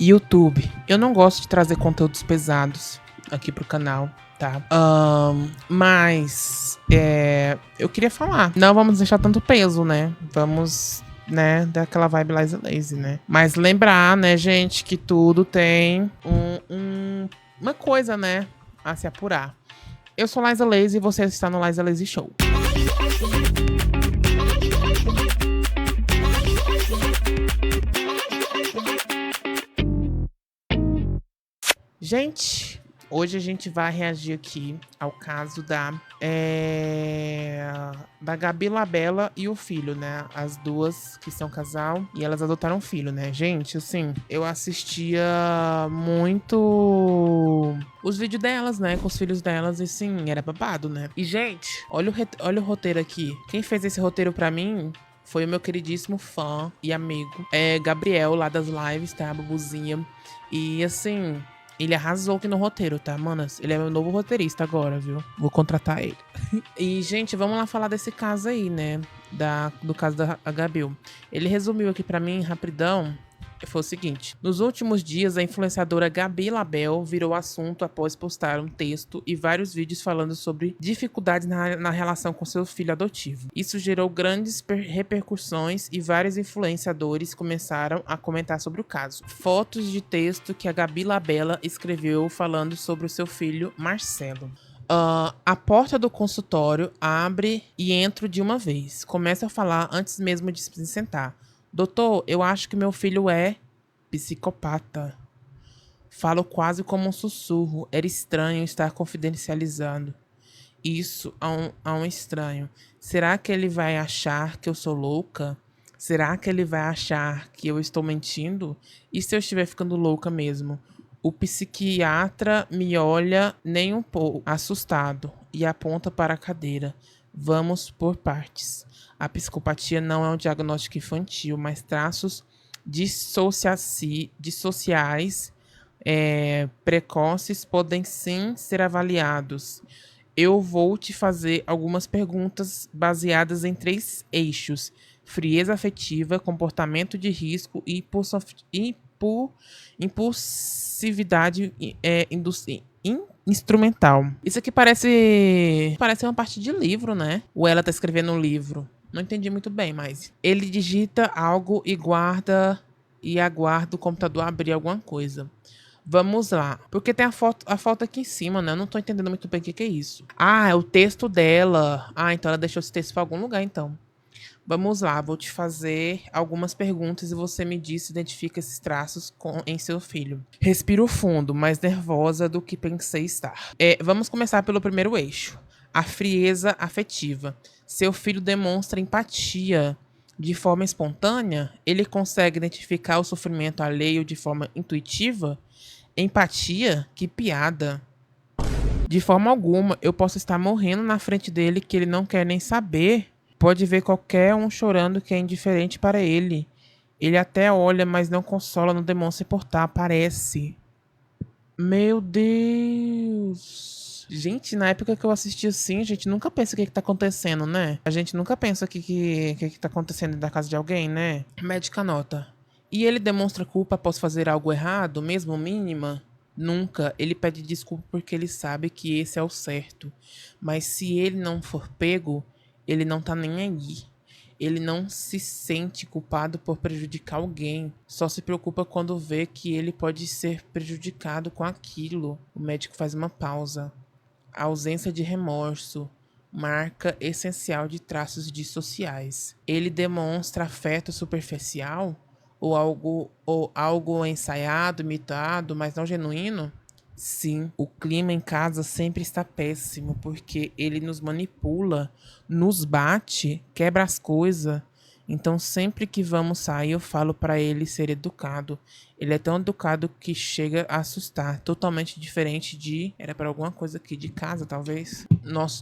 YouTube, eu não gosto de trazer conteúdos pesados aqui pro canal, tá? Mas eu queria falar. Não vamos deixar tanto peso, né? Vamos, né, dar aquela vibe lazy, né? Mas lembrar, né, gente, que tudo tem uma coisa, né, a se apurar. Eu sou Liza Lazy e você está no Liza Lazy Show. Gente, hoje a gente vai reagir aqui ao caso da Gabi Labella e o filho, né? As duas que são casal e elas adotaram um filho, né? Gente, assim, eu assistia muito os vídeos delas, né? Com os filhos delas e sim, era babado, né? E, gente, olha o roteiro aqui. Quem fez esse roteiro pra mim foi o meu queridíssimo fã e amigo, Gabriel, lá das lives, tá? Bubuzinha. E, assim, ele arrasou aqui no roteiro, tá, manas? Ele é meu novo roteirista agora, viu? Vou contratar ele. E, gente, vamos lá falar desse caso aí, né? Do caso da Gabi. Ele resumiu aqui pra mim, rapidão. Foi o seguinte: nos últimos dias, a influenciadora Gabi Labella virou assunto após postar um texto e vários vídeos falando sobre dificuldades na relação com seu filho adotivo. Isso gerou grandes repercussões e vários influenciadores começaram a comentar sobre o caso. Fotos de texto que a Gabi Labella escreveu falando sobre o seu filho Marcelo. A porta do consultório abre e entro de uma vez. Começo a falar antes mesmo de se sentar. Doutor, eu acho que meu filho é psicopata. Falo quase como um sussurro. Era estranho estar confidencializando isso a um estranho. Será que ele vai achar que eu sou louca? Será que ele vai achar que eu estou mentindo? E se eu estiver ficando louca mesmo? O psiquiatra me olha nem um pouco assustado e aponta para a cadeira. Vamos por partes. A psicopatia não é um diagnóstico infantil, mas traços dissociais precoces podem sim ser avaliados. Eu vou te fazer algumas perguntas baseadas em 3 eixos: frieza afetiva, comportamento de risco e impulsividade instrumental. Isso aqui parece uma parte de livro, né? Ou ela tá escrevendo um livro. Não entendi muito bem, mas ele digita algo e aguarda o computador abrir alguma coisa. Vamos lá. Porque tem a foto aqui em cima, né? Eu não tô entendendo muito bem o que é isso. Ah, é o texto dela. Ah, então ela deixou esse texto para algum lugar, então. Vamos lá, vou te fazer algumas perguntas e você me diz se identifica esses traços em seu filho. Respiro fundo, mais nervosa do que pensei estar. Vamos começar pelo primeiro eixo. A frieza afetiva. Seu filho demonstra empatia de forma espontânea? Ele consegue identificar o sofrimento alheio de forma intuitiva? Empatia? Que piada. De forma alguma, eu posso estar morrendo na frente dele que ele não quer nem saber. Pode ver qualquer um chorando que é indiferente para ele. Ele até olha, mas não consola, não demonstra importar, parece. Meu Deus. Gente, na época que eu assisti assim, a gente nunca pensa o que tá acontecendo, né? A gente nunca pensa o que tá acontecendo da casa de alguém, né? Médica nota. E ele demonstra culpa após fazer algo errado, mesmo mínima? Nunca. Ele pede desculpa porque ele sabe que esse é o certo. Mas se ele não for pego, ele não tá nem aí. Ele não se sente culpado por prejudicar alguém. Só se preocupa quando vê que ele pode ser prejudicado com aquilo. O médico faz uma pausa. A ausência de remorso, marca essencial de traços dissociais. Ele demonstra afeto superficial? Ou algo ensaiado, imitado, mas não genuíno? Sim, o clima em casa sempre está péssimo, porque ele nos manipula, nos bate, quebra as coisas. Então, sempre que vamos sair, eu falo para ele ser educado. Ele é tão educado que chega a assustar. Totalmente diferente de... Era para alguma coisa aqui de casa, talvez.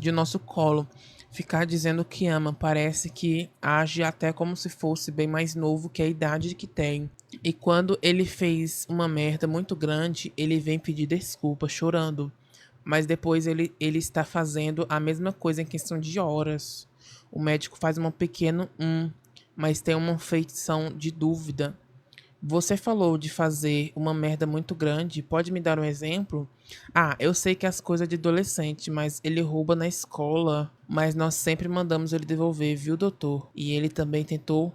De nosso colo. Ficar dizendo que ama. Parece que age até como se fosse bem mais novo que a idade que tem. E quando ele fez uma merda muito grande, ele vem pedir desculpa, chorando. Mas depois ele está fazendo a mesma coisa em questão de horas. O médico faz uma pequena mas tem uma feição de dúvida. Você falou de fazer uma merda muito grande. Pode me dar um exemplo? Ah, eu sei que é as coisas de adolescente, mas ele rouba na escola. Mas nós sempre mandamos ele devolver, viu, doutor? E ele também tentou.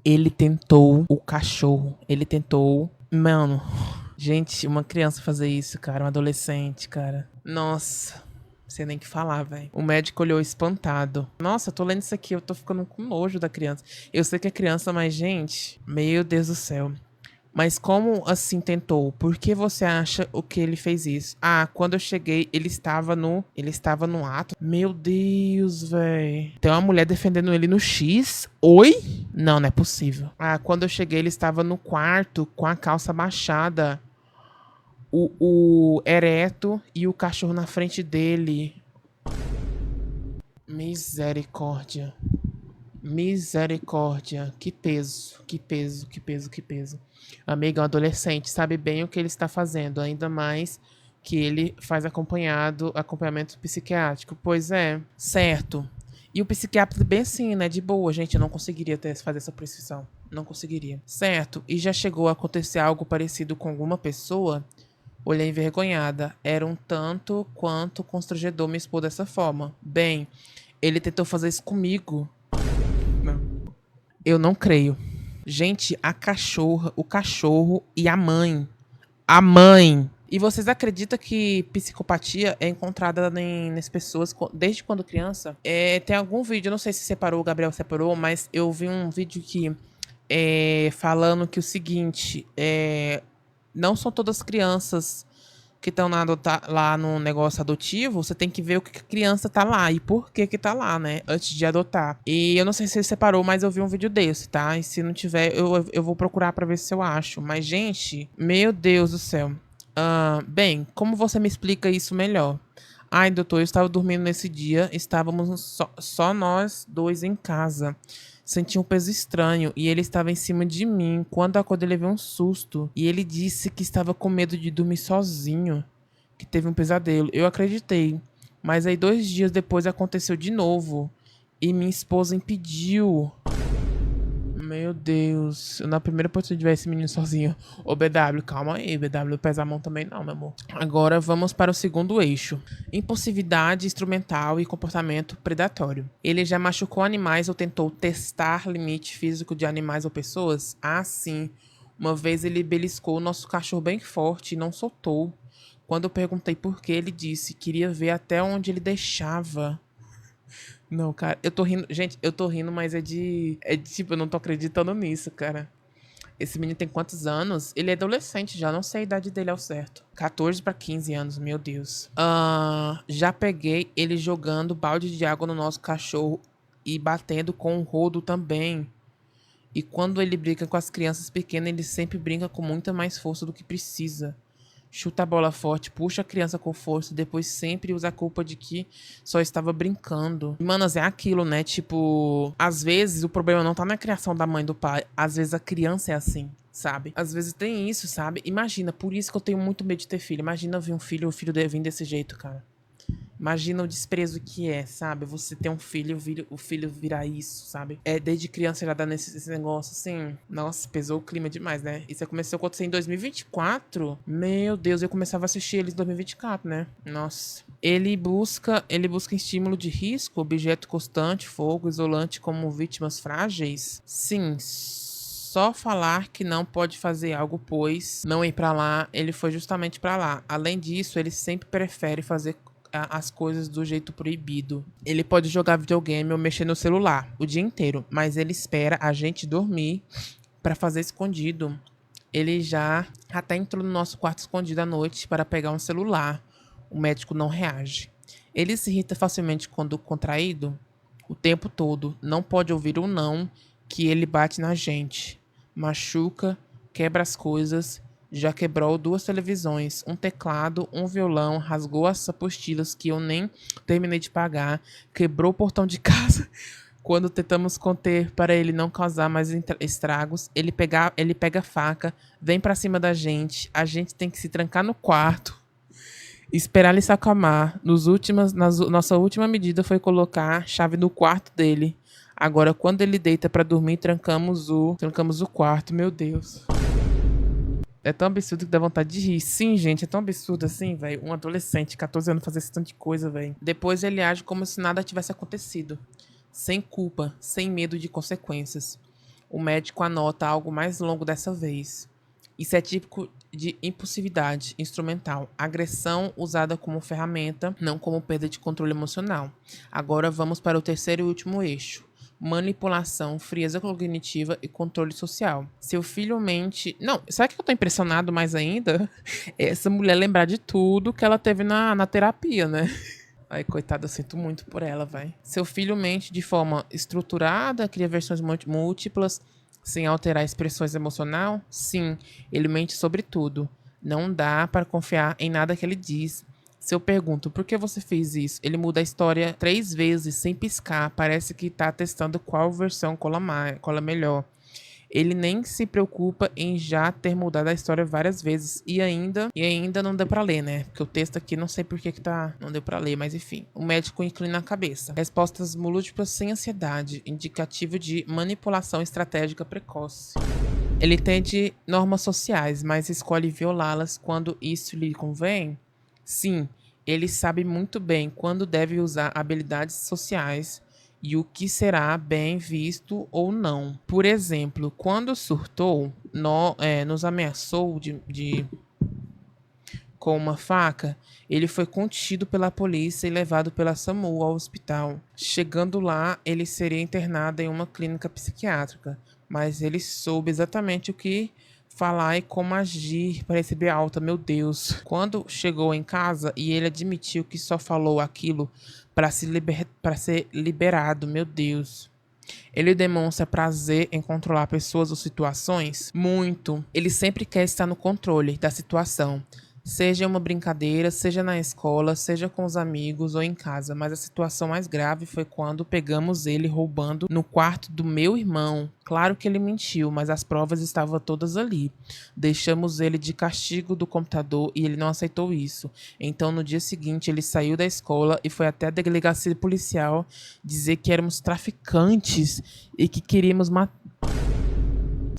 Ele tentou o cachorro. Ele tentou. Mano, gente, uma criança fazer isso, cara. Um adolescente, cara. Nossa. Não sei nem o que falar, velho. O médico olhou espantado. Nossa, eu tô lendo isso aqui, eu tô ficando com nojo da criança. Eu sei que é criança, mas, gente, meu Deus do céu. Mas como assim tentou? Por que você acha o que ele fez isso? Ah, quando eu cheguei, ele estava no ato. Meu Deus, velho. Tem uma mulher defendendo ele no X? Oi? Não, não é possível. Ah, quando eu cheguei, ele estava no quarto com a calça baixada. O ereto e o cachorro na frente dele. Misericórdia. Misericórdia. Que peso, que peso, que peso, que peso. Amiga, é um adolescente, sabe bem o que ele está fazendo, ainda mais que ele faz acompanhamento psiquiátrico. Pois é, certo. E o psiquiatra bem assim, né? De boa, gente, eu não conseguiria fazer essa prescrição. Não conseguiria. Certo. E já chegou a acontecer algo parecido com alguma pessoa? Olhei envergonhada. Era um tanto quanto constrangedor me expor dessa forma. Bem, ele tentou fazer isso comigo. Não. Eu não creio. Gente, a cachorra, o cachorro e a mãe. A mãe. E vocês acreditam que psicopatia é encontrada nas pessoas desde quando criança? Tem algum vídeo, eu não sei se separou, o Gabriel separou, mas eu vi um vídeo que falando que o seguinte, não são todas crianças que estão lá no negócio adotivo, você tem que ver o que a criança tá lá e por que tá lá, né? Antes de adotar. E eu não sei se ele separou, mas eu vi um vídeo desse, tá? E se não tiver, eu vou procurar pra ver se eu acho. Mas, gente, meu Deus do céu. Bem, como você me explica isso melhor? Ai, doutor, eu estava dormindo nesse dia, estávamos só nós dois em casa. Senti um peso estranho e ele estava em cima de mim. Quando acordei, ele levei um susto. E ele disse que estava com medo de dormir sozinho, que teve um pesadelo. Eu acreditei. Mas aí 2 dias depois aconteceu de novo. E minha esposa impediu. Meu Deus. Na primeira oportunidade de ver esse menino sozinho. Ô, BW, calma aí. BW pesa a mão também não, meu amor. Agora vamos para o segundo eixo. Impulsividade instrumental e comportamento predatório. Ele já machucou animais ou tentou testar limite físico de animais ou pessoas? Ah, sim. Uma vez ele beliscou o nosso cachorro bem forte e não soltou. Quando eu perguntei por que, ele disse que queria ver até onde ele deixava. Não, cara, eu tô rindo. Gente, eu tô rindo, mas tipo, eu não tô acreditando nisso, cara. Esse menino tem quantos anos? Ele é adolescente já, não sei a idade dele ao certo. 14 pra 15 anos, meu Deus. Já peguei ele jogando balde de água no nosso cachorro e batendo com um rodo também. E quando ele brinca com as crianças pequenas, ele sempre brinca com muita mais força do que precisa. Chuta a bola forte, puxa a criança com força, depois sempre usa a culpa de que só estava brincando. Manas, é aquilo, né? Tipo, às vezes o problema não tá na criação da mãe e do pai, às vezes a criança é assim, sabe? Às vezes tem isso, sabe? Imagina, por isso que eu tenho muito medo de ter filho. Imagina ver um filho, o filho vir desse jeito, cara. Imagina o desprezo que é, sabe? Você ter um filho, o filho virar isso, sabe? Desde criança já dá esse negócio assim. Nossa, pesou o clima demais, né? Isso começou a acontecer em 2024. Meu Deus, eu começava a assistir ele em 2024, né? Nossa. Ele busca estímulo de risco, objeto constante, fogo, isolante como vítimas frágeis? Sim. Só falar que não pode fazer algo, pois não ir pra lá, ele foi justamente pra lá. Além disso, ele sempre prefere fazer as coisas do jeito proibido. Ele pode jogar videogame ou mexer no celular o dia inteiro, mas ele espera a gente dormir pra fazer escondido. Ele já até entrou no nosso quarto escondido à noite para pegar um celular. O médico não reage. Ele se irrita facilmente quando contraído, o tempo todo. Não pode ouvir um não, que ele bate na gente. Machuca, quebra as coisas. Já quebrou 2 televisões, um teclado, um violão, rasgou as apostilas que eu nem terminei de pagar, quebrou o portão de casa. Quando tentamos conter para ele não causar mais estragos, ele pega a faca, vem pra cima da gente, a gente tem que se trancar no quarto, esperar ele se acalmar. Nossa última medida foi colocar a chave no quarto dele. Agora, quando ele deita pra dormir, trancamos o quarto. Meu Deus. É tão absurdo que dá vontade de rir. Sim, gente, é tão absurdo assim, velho. Um adolescente, 14 anos, fazer esse tanto de coisa, velho. Depois ele age como se nada tivesse acontecido. Sem culpa, sem medo de consequências. O médico anota algo mais longo dessa vez. Isso é típico de impulsividade instrumental, agressão usada como ferramenta, não como perda de controle emocional. Agora vamos para o terceiro e último eixo. Manipulação, frieza cognitiva e controle social. Seu filho mente. Não, sabe que eu tô impressionado mais ainda? Essa mulher lembrar de tudo que ela teve na terapia, né? Ai, coitada, eu sinto muito por ela, vai. Seu filho mente de forma estruturada, cria versões múltiplas, sem alterar expressões emocional? Sim, ele mente sobre tudo. Não dá para confiar em nada que ele diz. Se eu pergunto por que você fez isso, ele muda a história 3 vezes sem piscar. Parece que tá testando qual versão cola melhor. Ele nem se preocupa em já ter mudado a história várias vezes. E ainda não deu pra ler, né? Porque o texto aqui não sei por que tá. Não deu pra ler, mas enfim. O médico inclina a cabeça. Respostas múltiplas sem ansiedade. Indicativo de manipulação estratégica precoce. Ele entende normas sociais, mas escolhe violá-las quando isso lhe convém? Sim, ele sabe muito bem quando deve usar habilidades sociais e o que será bem visto ou não. Por exemplo, quando surtou, nos ameaçou com uma faca, ele foi contido pela polícia e levado pela SAMU ao hospital. Chegando lá, ele seria internado em uma clínica psiquiátrica, mas ele soube exatamente o que falar e como agir para receber alta, meu Deus. Quando chegou em casa e ele admitiu que só falou aquilo para ser liberado, meu Deus. Ele demonstra prazer em controlar pessoas ou situações? Muito. Ele sempre quer estar no controle da situação. Seja uma brincadeira, seja na escola, seja com os amigos ou em casa. Mas a situação mais grave foi quando pegamos ele roubando no quarto do meu irmão. Claro que ele mentiu, mas as provas estavam todas ali. Deixamos ele de castigo do computador e ele não aceitou isso. Então, no dia seguinte, ele saiu da escola e foi até a delegacia policial dizer que éramos traficantes e que queríamos matar.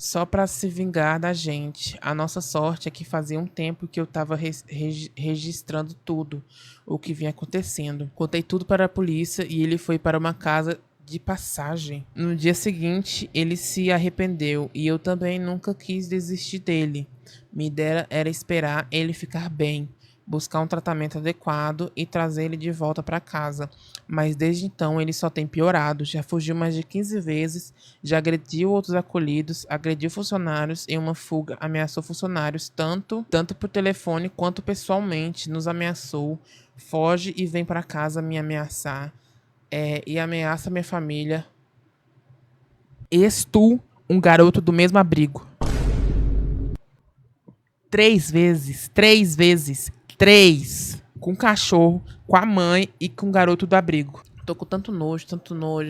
Só pra se vingar da gente. A nossa sorte é que fazia um tempo que eu tava registrando tudo o que vinha acontecendo. Contei tudo para a polícia e ele foi para uma casa de passagem. No dia seguinte, ele se arrependeu e eu também nunca quis desistir dele. Minha ideia era esperar ele ficar bem, buscar um tratamento adequado e trazer ele de volta para casa. Mas desde então ele só tem piorado, já fugiu mais de 15 vezes, já agrediu outros acolhidos, agrediu funcionários em uma fuga, ameaçou funcionários tanto por telefone quanto pessoalmente, nos ameaçou, foge e vem para casa me ameaçar, e ameaça minha família. És tu um garoto do mesmo abrigo? 3 vezes, 3 vezes. 3. Com o cachorro, com a mãe e com o garoto do abrigo. Tô com tanto nojo,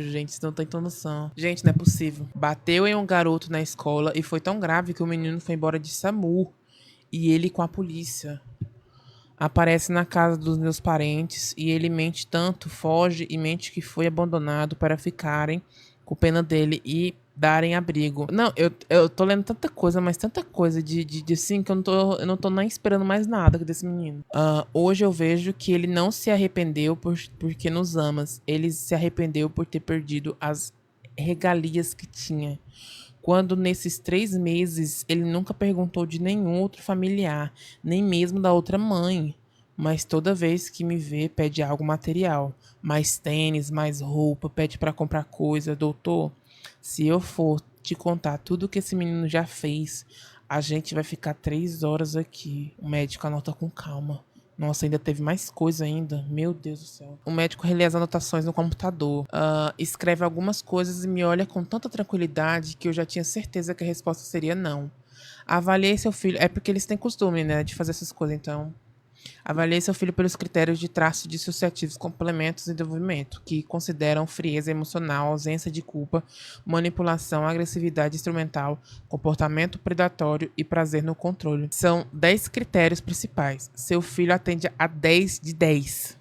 gente. Vocês não tem noção. Gente, não é possível. Bateu em um garoto na escola e foi tão grave que o menino foi embora de SAMU. E ele com a polícia. Aparece na casa dos meus parentes e ele mente tanto, foge e mente que foi abandonado para ficarem com pena dele e darem abrigo. Não, eu tô lendo tanta coisa, mas tanta coisa de assim que eu não tô nem esperando mais nada desse menino. Hoje eu vejo que ele não se arrependeu porque nos ama. Ele se arrependeu por ter perdido as regalias que tinha. Quando nesses 3 meses ele nunca perguntou de nenhum outro familiar, nem mesmo da outra mãe. Mas toda vez que me vê, pede algo material. Mais tênis, mais roupa, pede pra comprar coisa. Doutor, se eu for te contar tudo que esse menino já fez, a gente vai ficar 3 horas aqui. O médico anota com calma. Nossa, ainda teve mais coisa ainda. Meu Deus do céu. O médico relê as anotações no computador. Escreve algumas coisas e me olha com tanta tranquilidade que eu já tinha certeza que a resposta seria não. Avaliei seu filho. É porque eles têm costume, né, de fazer essas coisas, então. Avaliei seu filho pelos critérios de traços dissociativos, complementos e desenvolvimento, que consideram frieza emocional, ausência de culpa, manipulação, agressividade instrumental, comportamento predatório e prazer no controle. São 10 critérios principais. Seu filho atende a 10 de 10.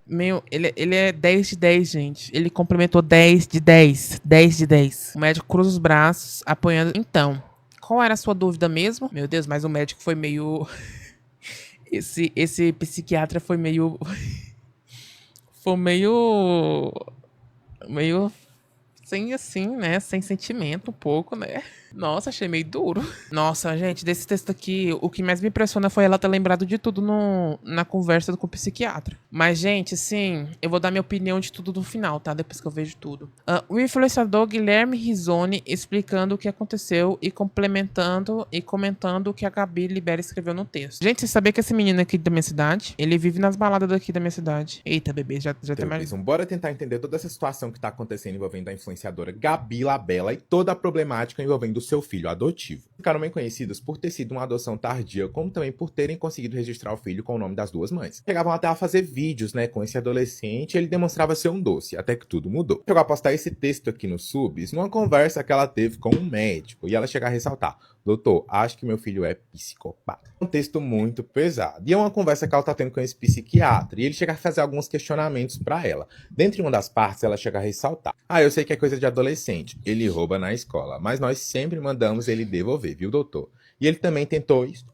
Meu, ele é 10 de 10, gente. Ele complementou 10 de 10. 10 de 10. O médico cruza os braços, apoiando. Então, qual era a sua dúvida mesmo? Meu Deus, mas o médico foi meio. Esse psiquiatra foi meio. Foi meio. Meio. Sem assim, né? Sem sentimento um pouco, né? Nossa, achei meio duro. Nossa, gente, desse texto aqui, o que mais me impressiona foi ela ter lembrado de tudo na conversa com o psiquiatra. Mas, gente, sim, eu vou dar minha opinião de tudo no final, tá? Depois que eu vejo tudo. O influenciador Guilherme Risoni explicando o que aconteceu e complementando e comentando o que a Gabi Libera escreveu no texto. Gente, você sabia que esse menino aqui da minha cidade, ele vive nas baladas daqui da minha cidade. Eita, bebê, já tem mais... Bora tentar entender toda essa situação que tá acontecendo envolvendo a influenciadora Gabi Labella e toda a problemática envolvendo o seu filho adotivo. Ficaram bem conhecidos por ter sido uma adoção tardia, como também por terem conseguido registrar o filho com o nome das duas mães. Chegavam até a fazer vídeos, né, com esse adolescente, e ele demonstrava ser um doce, até que tudo mudou. Chegou a postar esse texto aqui nos subs, numa conversa que ela teve com um médico, e ela chega a ressaltar: doutor, acho que meu filho é psicopata. Um texto muito pesado. E é uma conversa que ela tá tendo com esse psiquiatra, e ele chega a fazer alguns questionamentos pra ela. Dentre uma das partes, ela chega a ressaltar: eu sei que é coisa de adolescente, ele rouba na escola, mas nós sempre mandamos ele devolver, viu, doutor? E ele também tentou isso.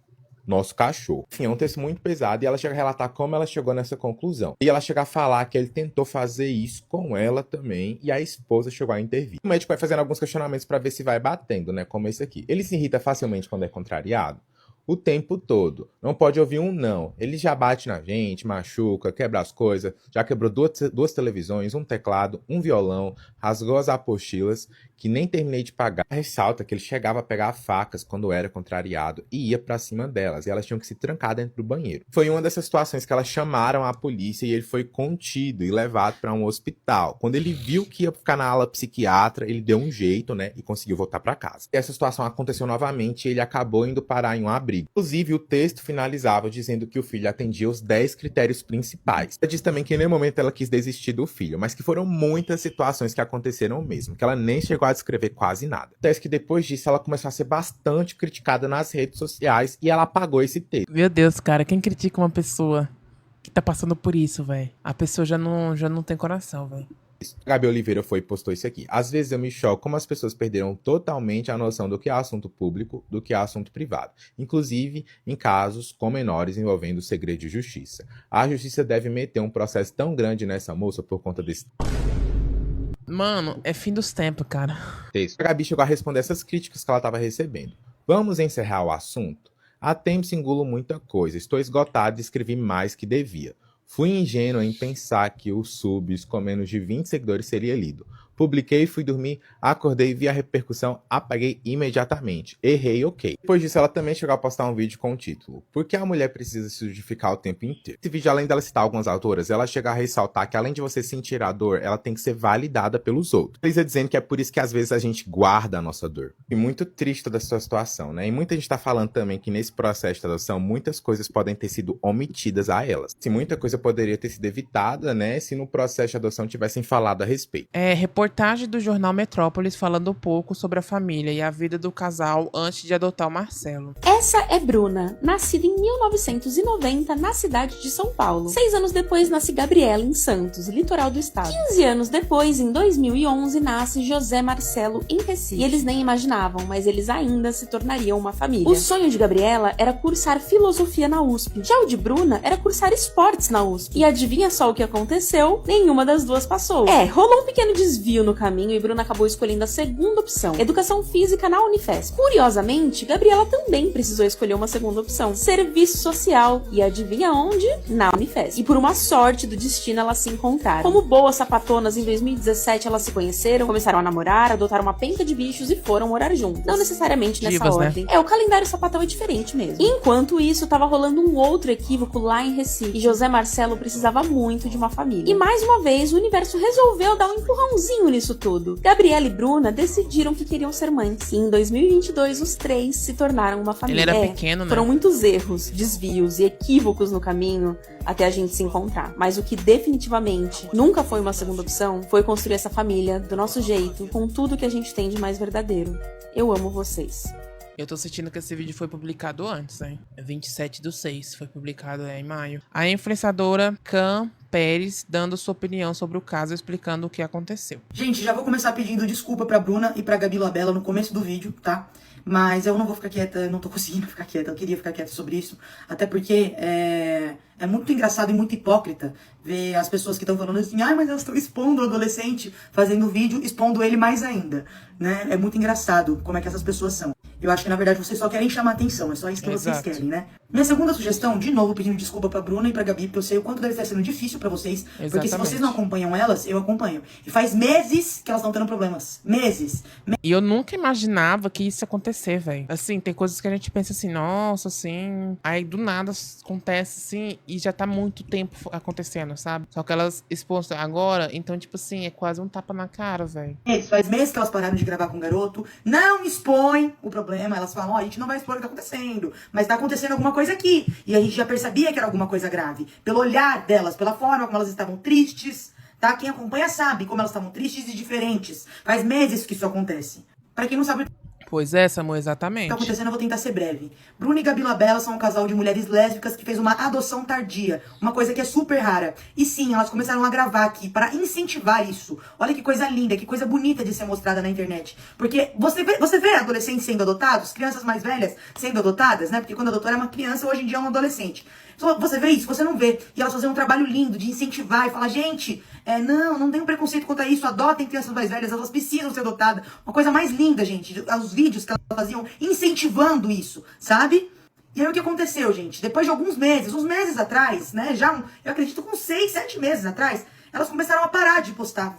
Nosso cachorro. Enfim, é um texto muito pesado e ela chega a relatar como ela chegou nessa conclusão. E ela chega a falar que ele tentou fazer isso com ela também e a esposa chegou a intervir. O médico vai fazendo alguns questionamentos para ver se vai batendo, né? Como esse aqui. Ele se irrita facilmente quando é contrariado? O tempo todo. Não pode ouvir um não. Ele já bate na gente, machuca, quebra as coisas. Já quebrou duas televisões, um teclado, um violão, rasgou as apostilas, que nem terminei de pagar. Ressalta que ele chegava a pegar facas quando era contrariado e ia pra cima delas. E elas tinham que se trancar dentro do banheiro. Foi uma dessas situações que elas chamaram a polícia e ele foi contido e levado para um hospital. Quando ele viu que ia ficar na ala psiquiatra, ele deu um jeito, né? E conseguiu voltar para casa. E essa situação aconteceu novamente e ele acabou indo parar em um abrigo. Inclusive, o texto finalizava dizendo que o filho atendia os 10 critérios principais. Ela diz também que em nenhum momento ela quis desistir do filho, mas que foram muitas situações que aconteceram mesmo, que ela nem chegou a descrever quase nada. Até que depois disso ela começou a ser bastante criticada nas redes sociais e ela apagou esse texto. Meu Deus, cara, quem critica uma pessoa que tá passando por isso, velho? A pessoa já não tem coração, velho. Gabi Oliveira foi e postou isso aqui. Às vezes eu me choco como as pessoas perderam totalmente a noção do que é assunto público, do que é assunto privado. Inclusive em casos com menores envolvendo segredo de justiça. A justiça deve meter um processo tão grande nessa moça por conta desse Mano, é fim dos tempos, cara. texto. A Gabi chegou a responder essas críticas que ela estava recebendo. Vamos encerrar o assunto? Há tempo engulo muita coisa. Estou esgotado e escrevi mais que devia. Fui ingênuo em pensar que os subs com menos de 20 seguidores seria lido. Publiquei, fui dormir, acordei, vi a repercussão, apaguei imediatamente. Errei, ok. Depois disso, ela também chegou a postar um vídeo com o título: Por que a mulher precisa se justificar o tempo inteiro? Esse vídeo, além dela citar algumas autoras, ela chega a ressaltar que além de você sentir a dor, ela tem que ser validada pelos outros. Elisa dizendo que é por isso que às vezes a gente guarda a nossa dor. E muito triste toda essa situação, né? E muita gente tá falando também que nesse processo de adoção, muitas coisas podem ter sido omitidas a elas. Se muita coisa poderia ter sido evitada, né? Se no processo de adoção tivessem falado a respeito. Reportagem do jornal Metrópolis falando um pouco sobre a família e a vida do casal antes de adotar o Marcelo. Essa é Bruna, nascida em 1990 na cidade de São Paulo. 6 anos depois nasce Gabriela em Santos, litoral do estado. 15 anos depois, em 2011, nasce José Marcelo em Recife. E eles nem imaginavam, mas eles ainda se tornariam uma família. O sonho de Gabriela era cursar filosofia na USP. Já o de Bruna era cursar esportes na USP. E adivinha só o que aconteceu? Nenhuma das duas passou. Rolou um pequeno desvio no caminho e Bruna acabou escolhendo a segunda opção, educação física na Unifesp. Curiosamente, Gabriela também precisou escolher uma segunda opção, serviço social. E adivinha onde? Na Unifesp. E por uma sorte do destino, elas se encontraram. Como boas sapatonas, em 2017 elas se conheceram, começaram a namorar, adotaram uma penca de bichos e foram morar juntas. Não necessariamente nessa Divas, ordem. né? O calendário sapatão é diferente mesmo. Enquanto isso, tava rolando um outro equívoco lá em Recife. E José Marcelo precisava muito de uma família. E mais uma vez, o universo resolveu dar um empurrãozinho nisso tudo. Gabriela e Bruna decidiram que queriam ser mães. E em 2022, os três se tornaram uma família. Ele era pequeno, né? Foram muitos erros, desvios e equívocos no caminho até a gente se encontrar. Mas o que definitivamente nunca foi uma segunda opção foi construir essa família do nosso jeito, com tudo que a gente tem de mais verdadeiro. Eu amo vocês. Eu tô sentindo que esse vídeo foi publicado antes, hein? 27/6 foi publicado em maio. A influenciadora Cam Pérez, dando sua opinião sobre o caso, explicando o que aconteceu. Gente, já vou começar pedindo desculpa pra Bruna e pra Gabi Labella no começo do vídeo, tá? Mas eu não vou ficar quieta, não tô conseguindo ficar quieta, eu queria ficar quieta sobre isso. Até porque é muito engraçado e muito hipócrita ver as pessoas que estão falando assim, ai, mas elas estão expondo o adolescente, fazendo vídeo, expondo ele mais ainda, né? É muito engraçado como é que essas pessoas são. Eu acho que, na verdade, vocês só querem chamar atenção, é só isso que vocês querem, né? Minha segunda sugestão, de novo, pedindo desculpa pra Bruna e pra Gabi, porque eu sei o quanto deve estar sendo difícil pra vocês. Exatamente. Porque se vocês não acompanham elas, eu acompanho. E faz meses que elas estão tendo problemas. Meses. E eu nunca imaginava que isso ia acontecer, velho. Assim, tem coisas que a gente pensa assim, nossa, assim... Aí, do nada, acontece, assim, e já tá muito tempo acontecendo, sabe? Só que elas expõem agora, então, tipo assim, é quase um tapa na cara, velho. Faz meses que elas pararam de gravar com o garoto, não expõem o problema. Elas falam, ó, a gente não vai expor o que tá acontecendo, mas tá acontecendo alguma coisa aqui. E a gente já percebia que era alguma coisa grave. Pelo olhar delas, pela forma como elas estavam tristes, tá? Quem acompanha sabe como elas estavam tristes e diferentes. Faz meses que isso acontece. Pra quem não sabe... Pois é, Samu, O que exatamente. tá acontecendo, eu vou tentar ser breve. Bruna e Gabi Labella são um casal de mulheres lésbicas que fez uma adoção tardia. Uma coisa que é super rara. E sim, elas começaram a gravar aqui para incentivar isso. Olha que coisa linda, que coisa bonita de ser mostrada na internet. Porque você vê adolescentes sendo adotados, crianças mais velhas sendo adotadas, né? Porque quando a doutora é uma criança, hoje em dia é um adolescente. Você vê isso, você não vê. E elas fazem um trabalho lindo de incentivar e falar, gente, não tem um preconceito contra isso, adotem crianças mais velhas, elas precisam ser adotadas. Uma coisa mais linda, gente, os vídeos que elas faziam incentivando isso, sabe? E aí o que aconteceu, gente? Depois de alguns meses, uns meses atrás, né, eu acredito com 6, 7 meses atrás, elas começaram a parar de postar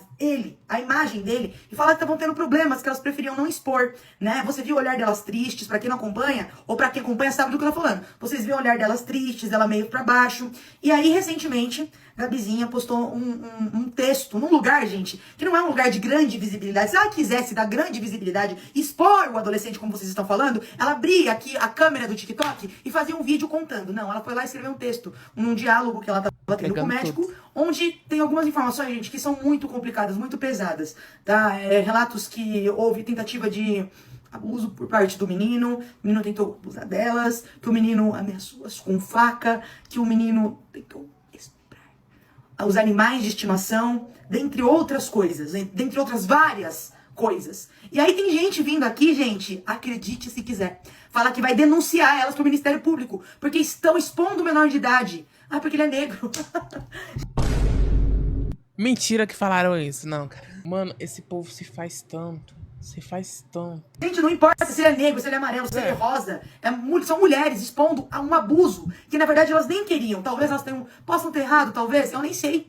a imagem dele, e falar que estavam tendo problemas, que elas preferiam não expor, né? Você viu o olhar delas tristes, pra quem não acompanha, ou pra quem acompanha sabe do que eu tô falando. Vocês viram o olhar delas tristes, ela meio pra baixo. E aí, recentemente, Gabizinha postou um texto num lugar, gente, que não é um lugar de grande visibilidade. Se ela quisesse dar grande visibilidade, expor o adolescente, como vocês estão falando, ela abria aqui a câmera do TikTok e fazia um vídeo contando. Não, ela foi lá e escreveu um texto, um diálogo que ela tava tendo com o médico, onde tem algumas informações, gente, que são muito complicadas, muito pesadas, tá? Relatos que houve tentativa de abuso por parte do menino, o menino tentou abusar delas, que o menino ameaçou-as com faca, que o menino tentou estuprar os animais de estimação, dentre outras coisas, dentre outras várias coisas. E aí tem gente vindo aqui, gente, acredite se quiser, falar que vai denunciar elas pro Ministério Público, porque estão expondo o menor de idade. Ah, porque ele é negro. Mentira que falaram isso, não, cara. Mano, esse povo se faz tanto. Se faz tanto. Gente, não importa se ele é negro, se ele é amarelo, se ele é rosa. São mulheres expondo a um abuso que, na verdade, elas nem queriam. Talvez elas possam ter errado, talvez. Eu nem sei.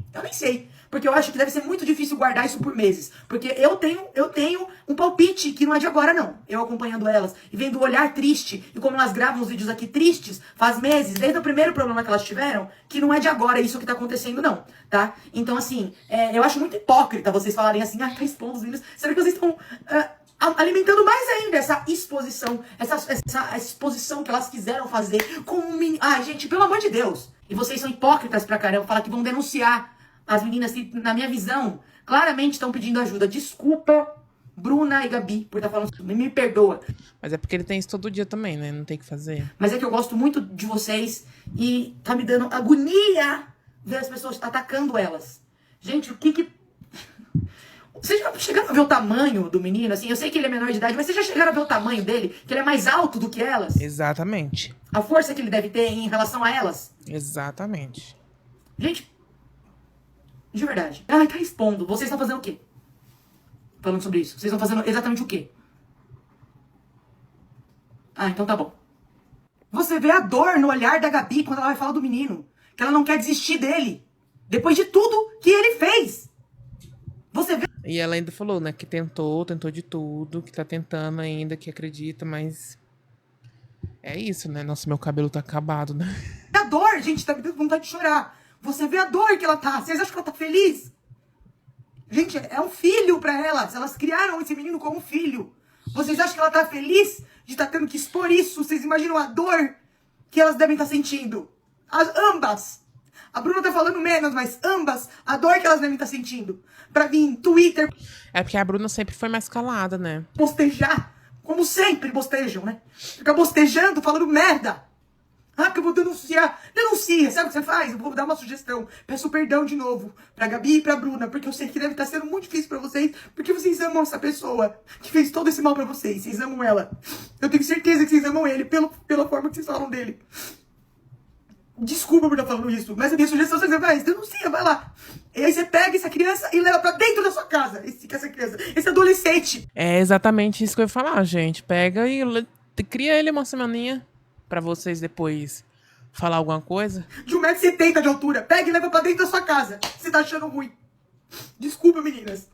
Porque eu acho que deve ser muito difícil guardar isso por meses. Porque eu tenho um palpite que não é de agora, não. Eu acompanhando elas e vendo o olhar triste. E como elas gravam os vídeos aqui tristes, faz meses, desde o primeiro problema que elas tiveram, que não é de agora isso que tá acontecendo, não. Tá? Então, assim, eu acho muito hipócrita vocês falarem assim, tá expondo os vídeos. Será que vocês estão alimentando mais ainda essa exposição, essa exposição que elas quiseram fazer com um menino. Ai, gente, pelo amor de Deus. E vocês são hipócritas pra caramba, falar que vão denunciar as meninas que, na minha visão, claramente estão pedindo ajuda. Desculpa, Bruna e Gabi, por estar falando isso. Me perdoa. Mas é porque ele tem isso todo dia também, né? Não tem o que fazer. Mas é que eu gosto muito de vocês e tá me dando agonia ver as pessoas atacando elas. Gente, o que... Vocês já chegaram a ver o tamanho do menino, assim? Eu sei que ele é menor de idade, mas vocês já chegaram a ver o tamanho dele? Que ele é mais alto do que elas? Exatamente. A força que ele deve ter em relação a elas? Exatamente. Gente, de verdade. Ai, tá expondo. Vocês estão fazendo o quê? Falando sobre isso. Vocês estão fazendo exatamente o quê? Ah, então tá bom. Você vê a dor no olhar da Gabi quando ela vai falar do menino. Que ela não quer desistir dele. Depois de tudo que ele fez. Você vê... E ela ainda falou, né, que tentou de tudo, que tá tentando ainda, que acredita, mas... É isso, né? Nossa, meu cabelo tá acabado, né? A dor, gente, tá me dando vontade de chorar. Você vê a dor que ela tá. Vocês acham que ela tá feliz? Gente, é um filho pra elas. Elas criaram esse menino como filho. Vocês acham que ela tá feliz de estar tendo que expor isso? Vocês imaginam a dor que elas devem estar sentindo? Ambas. A Bruna tá falando menos, mas ambas, a dor que elas devem estar sentindo. Pra vir Twitter... É porque a Bruna sempre foi mais calada, né? Bostejar. Como sempre bostejam, né? Fica bostejando, falando merda. Ah, que eu vou denunciar. Denuncia, sabe o que você faz? Eu vou dar uma sugestão. Peço perdão de novo pra Gabi e pra Bruna, porque eu sei que deve estar sendo muito difícil pra vocês, porque vocês amam essa pessoa que fez todo esse mal pra vocês. Vocês amam ela. Eu tenho certeza que vocês amam ele pela forma que vocês falam dele. Desculpa por estar falando isso, mas a minha sugestão é que você faz. Denuncia, vai lá. E aí você pega essa criança e leva pra dentro da sua casa. Essa criança, esse adolescente. É exatamente isso que eu ia falar, gente. Pega e cria ele uma semaninha pra vocês depois falar alguma coisa. De 1,70 m de altura. Pega e leva pra dentro da sua casa. Você tá achando ruim. Desculpa, meninas.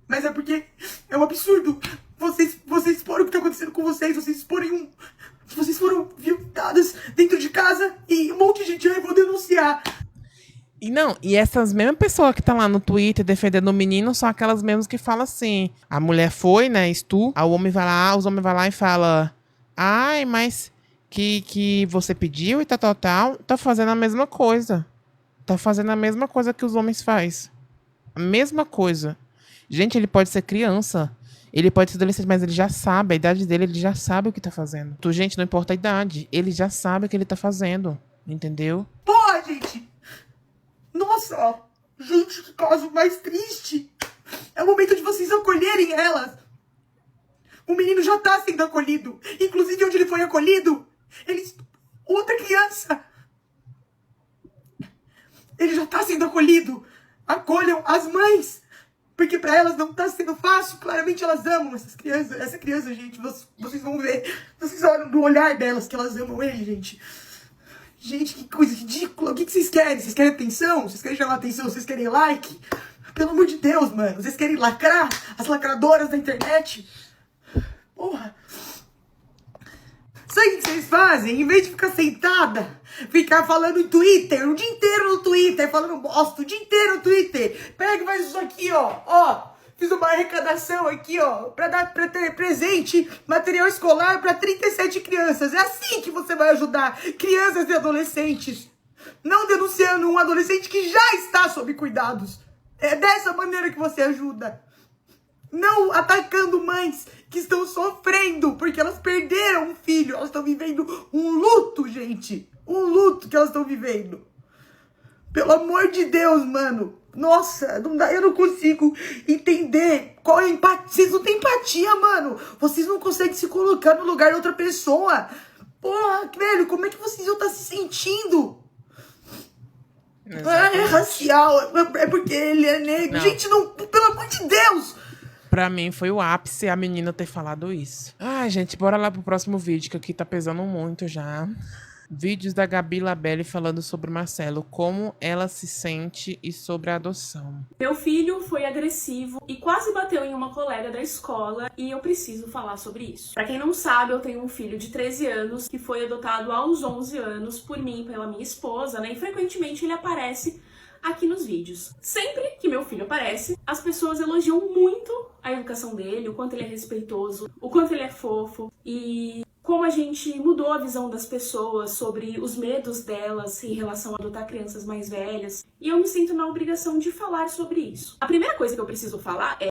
Mas é porque é um absurdo. Vocês exporem o que tá acontecendo com vocês. Vocês foram violentadas dentro de casa e um monte de gente vai vou denunciar. E essas mesmas pessoas que tá lá no Twitter defendendo o menino são aquelas mesmas que falam assim, a mulher foi, né, aí o homem vai lá, os homens vão lá e fala, ai, mas que você pediu e tal, tá fazendo a mesma coisa. Tá fazendo a mesma coisa que os homens fazem. A mesma coisa. Gente, ele pode ser criança, ele pode ser adolescente, mas ele já sabe, a idade dele, ele já sabe o que tá fazendo. Gente, não importa a idade, ele já sabe o que ele tá fazendo, entendeu? Porra, gente! Nossa! Gente, que caso mais triste! É o momento de vocês acolherem elas! O menino já tá sendo acolhido! Inclusive, onde ele foi acolhido, outra criança! Ele já tá sendo acolhido! Acolham as mães! Porque pra elas não tá sendo fácil. Claramente elas amam essas crianças. Essa criança, gente, vocês vão ver. Vocês olham do olhar delas que elas amam ele, gente. Gente, que coisa ridícula. O que vocês querem? Vocês querem atenção? Vocês querem chamar atenção? Vocês querem like? Pelo amor de Deus, mano. Vocês querem lacrar? As lacradoras da internet? Porra. Sabe o que vocês fazem? Em vez de ficar sentada, ficar falando em Twitter, o dia inteiro no Twitter, falando bosta, o dia inteiro no Twitter. Pega e faz isso aqui, ó. Fiz uma arrecadação aqui, ó, pra ter presente, material escolar pra 37 crianças. É assim que você vai ajudar crianças e adolescentes. Não denunciando um adolescente que já está sob cuidados. É dessa maneira que você ajuda. Não atacando mães que estão sofrendo porque elas perderam um filho. Elas estão vivendo um luto, gente. Um luto que elas estão vivendo. Pelo amor de Deus, mano. Nossa, não dá, eu não consigo entender qual é a empatia. Vocês não têm empatia, mano. Vocês não conseguem se colocar no lugar de outra pessoa. Porra, velho, como é que vocês vão estar se sentindo? Ah, é racial, é porque ele é negro. Não. Gente, não, pelo amor de Deus. Pra mim foi o ápice a menina ter falado isso. Ai, gente, bora lá pro próximo vídeo, que aqui tá pesando muito já. Vídeos da Gabi Labelle falando sobre o Marcelo, como ela se sente e sobre a adoção. Meu filho foi agressivo e quase bateu em uma colega da escola e eu preciso falar sobre isso. Pra quem não sabe, eu tenho um filho de 13 anos que foi adotado aos 11 anos por mim e pela minha esposa, né? E frequentemente ele aparece aqui nos vídeos. Sempre que meu filho aparece, as pessoas elogiam muito a educação dele, o quanto ele é respeitoso, o quanto ele é fofo e como a gente mudou a visão das pessoas sobre os medos delas em relação a adotar crianças mais velhas. E eu me sinto na obrigação de falar sobre isso. A primeira coisa que eu preciso falar é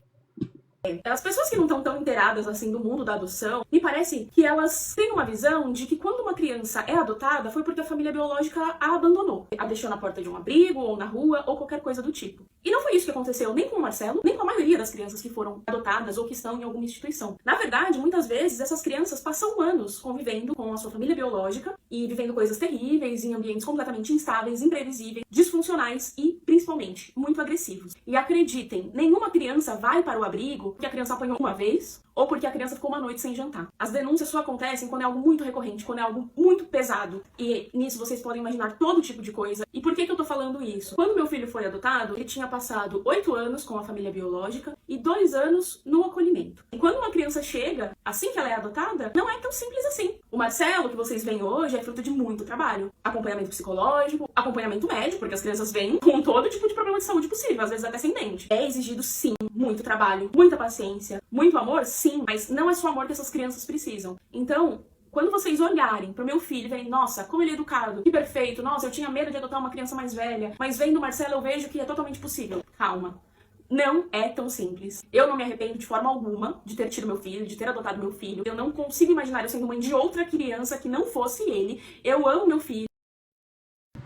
as pessoas que não estão tão inteiradas assim do mundo da adoção, me parece que elas têm uma visão de que quando uma criança é adotada foi porque a família biológica a abandonou, a deixou na porta de um abrigo ou na rua ou qualquer coisa do tipo. E não foi isso que aconteceu nem com o Marcelo, nem com a maioria das crianças que foram adotadas ou que estão em alguma instituição. Na verdade, muitas vezes essas crianças passam anos convivendo com a sua família biológica e vivendo coisas terríveis em ambientes completamente instáveis, imprevisíveis, disfuncionais e, principalmente, muito agressivos. E acreditem, nenhuma criança vai para o abrigo porque a criança apanhou uma vez ou porque a criança ficou uma noite sem jantar. As denúncias só acontecem quando é algo muito recorrente, quando é algo muito pesado. E nisso vocês podem imaginar todo tipo de coisa. E por que eu tô falando isso? Quando meu filho foi adotado, ele tinha passado 8 anos com a família biológica e 2 anos no acolhimento. E quando uma criança chega, assim que ela é adotada, não é tão simples assim. O Marcelo, que vocês veem hoje, é fruto de muito trabalho. Acompanhamento psicológico, acompanhamento médico, porque as crianças vêm com todo tipo de problema de saúde possível, às vezes até sem dente. É exigido, sim, muito trabalho, muita paciência, muito amor, sim, mas não é só amor que essas crianças precisam. Então, quando vocês olharem pro meu filho e verem, nossa, como ele é educado, que perfeito, nossa, eu tinha medo de adotar uma criança mais velha, mas vendo o Marcelo eu vejo que é totalmente possível. Calma. Não é tão simples. Eu não me arrependo de forma alguma de ter tido meu filho, de ter adotado meu filho. Eu não consigo imaginar eu sendo mãe de outra criança que não fosse ele. Eu amo meu filho.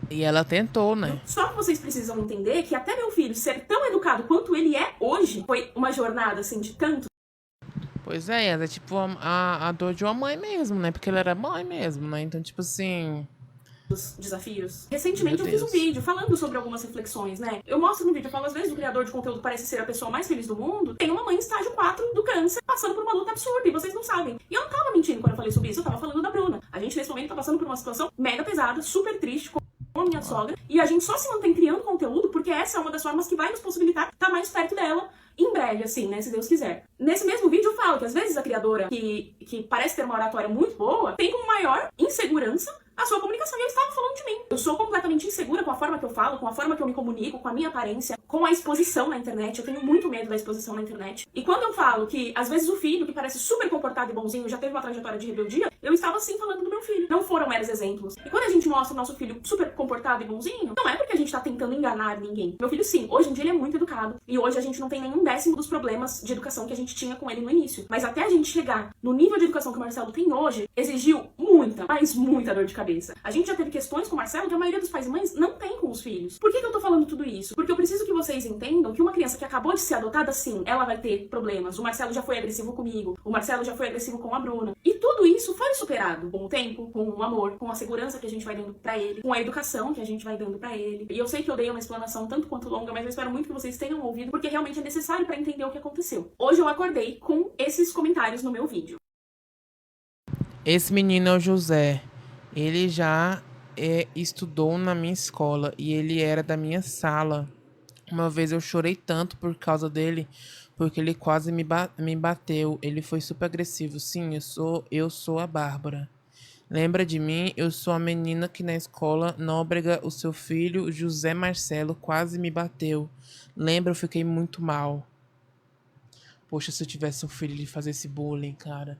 E ela tentou, né? Só que vocês precisam entender que até meu filho ser tão educado quanto ele é hoje, foi uma jornada, assim, de tanto. Pois é, ela é tipo a dor de uma mãe mesmo, né? Porque ela era mãe mesmo, né? Então, tipo assim... desafios. Recentemente eu fiz um vídeo falando sobre algumas reflexões, né? Eu mostro no vídeo, eu falo, às vezes o criador de conteúdo parece ser a pessoa mais feliz do mundo, tem uma mãe em estágio 4 do câncer, passando por uma luta absurda, e vocês não sabem. E eu não tava mentindo quando eu falei sobre isso, eu tava falando da Bruna. A gente nesse momento tá passando por uma situação mega pesada, super triste, com a minha sogra, e a gente só se mantém criando conteúdo porque essa é uma das formas que vai nos possibilitar estar mais perto dela em breve, assim, né, se Deus quiser. Nesse mesmo vídeo eu falo que às vezes a criadora, que parece ter uma oratória muito boa, tem como maior insegurança a sua comunicação. E eu estava falando de mim. Eu sou completamente insegura com a forma que eu falo, com a forma que eu me comunico, com a minha aparência, com a exposição na internet. Eu tenho muito medo da exposição na internet. E quando eu falo que, às vezes, o filho, que parece super comportado e bonzinho, já teve uma trajetória de rebeldia, eu estava, sim, falando do meu filho. Não foram meros exemplos. E quando a gente mostra o nosso filho super comportado e bonzinho, não é porque a gente tá tentando enganar ninguém. Meu filho, sim, hoje em dia ele é muito educado. E hoje a gente não tem nenhum décimo dos problemas de educação que a gente tinha com ele no início. Mas até a gente chegar no nível de educação que o Marcelo tem hoje, exigiu muita, mas muita dor de cabeça. A gente já teve questões com o Marcelo que a maioria dos pais e mães não tem com os filhos. Por que eu tô falando tudo isso? Porque eu preciso que vocês entendam que uma criança que acabou de ser adotada, sim, ela vai ter problemas. O Marcelo já foi agressivo comigo, o Marcelo já foi agressivo com a Bruna. E tudo isso foi superado com o tempo, com o amor, com a segurança que a gente vai dando pra ele, com a educação que a gente vai dando pra ele. E eu sei que eu dei uma explanação tanto quanto longa, mas eu espero muito que vocês tenham ouvido, porque realmente é necessário pra entender o que aconteceu. Hoje eu acordei com esses comentários no meu vídeo. Esse menino é o José. Ele já estudou na minha escola e ele era da minha sala. Uma vez eu chorei tanto por causa dele, porque ele quase me bateu. Ele foi super agressivo. Sim, eu sou a Bárbara. Lembra de mim? Eu sou a menina que na escola Nóbrega, o seu filho, José Marcelo, quase me bateu. Lembra? Eu fiquei muito mal. Poxa, se eu tivesse um filho, ele fazer esse bullying, cara.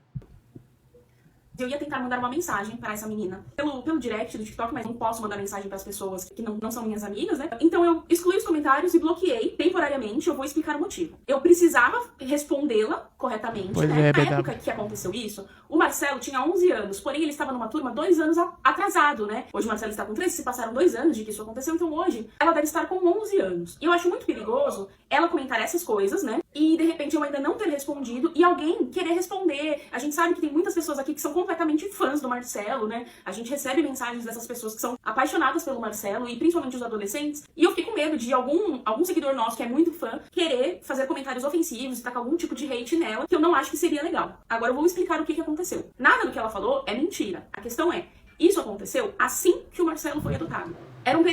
Eu ia tentar mandar uma mensagem para essa menina pelo direct do TikTok, mas não posso mandar mensagem para as pessoas que não são minhas amigas, né? Então eu excluí os comentários e bloqueei temporariamente. Eu vou explicar o motivo. Eu precisava respondê-la corretamente, Pois né? é, Na BW. época que aconteceu isso, o Marcelo tinha 11 anos, porém ele estava numa turma 2 anos atrasado, né? Hoje o Marcelo está com 13, se passaram 2 anos de que isso aconteceu, então hoje ela deve estar com 11 anos. E eu acho muito perigoso ela comentar essas coisas, né? E de repente eu ainda não ter respondido e alguém querer responder. A gente sabe que tem muitas pessoas aqui que são completamente fãs do Marcelo, né? A gente recebe mensagens dessas pessoas que são apaixonadas pelo Marcelo e principalmente os adolescentes. E eu fiquei com medo de algum seguidor nosso que é muito fã querer fazer comentários ofensivos e tacar algum tipo de hate nela, que eu não acho que seria legal. Agora eu vou explicar o que aconteceu. Nada do que ela falou é mentira. A questão é, isso aconteceu assim que o Marcelo foi adotado. Era um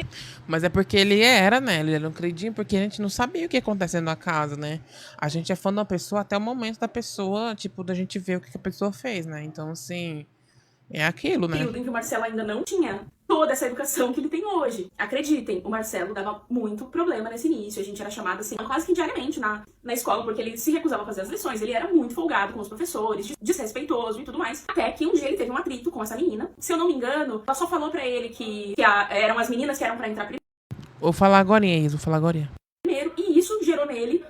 Mas é porque ele era, né? Ele era um credinho, porque a gente não sabia o que ia acontecer na casa, né? A gente é fã de uma pessoa até o momento da pessoa, tipo, da gente ver o que a pessoa fez, né? Então, assim, é aquilo, né? período em que o Marcelo ainda não tinha toda essa educação que ele tem hoje. Acreditem, o Marcelo dava muito problema nesse início. A gente era chamado assim, quase que diariamente na escola, porque ele se recusava a fazer as lições. Ele era muito folgado com os professores, desrespeitoso e tudo mais. Até que um dia ele teve um atrito com essa menina. Se eu não me engano, ela só falou pra ele que eram as meninas que eram pra entrar Vou falar agorinha, Isa, vou falar agorinha. primeiro. E isso gerou nele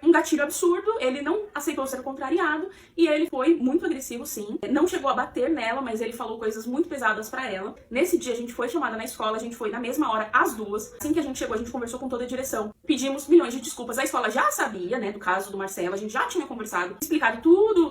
um gatilho absurdo, ele não aceitou ser contrariado e ele foi muito agressivo, sim. Não chegou a bater nela, mas ele falou coisas muito pesadas pra ela. Nesse dia a gente foi chamada na escola, a gente foi na mesma hora, as duas. Assim que a gente chegou, a gente conversou com toda a direção. Pedimos milhões de desculpas. A escola já sabia, né, do caso do Marcelo, a gente já tinha conversado, explicado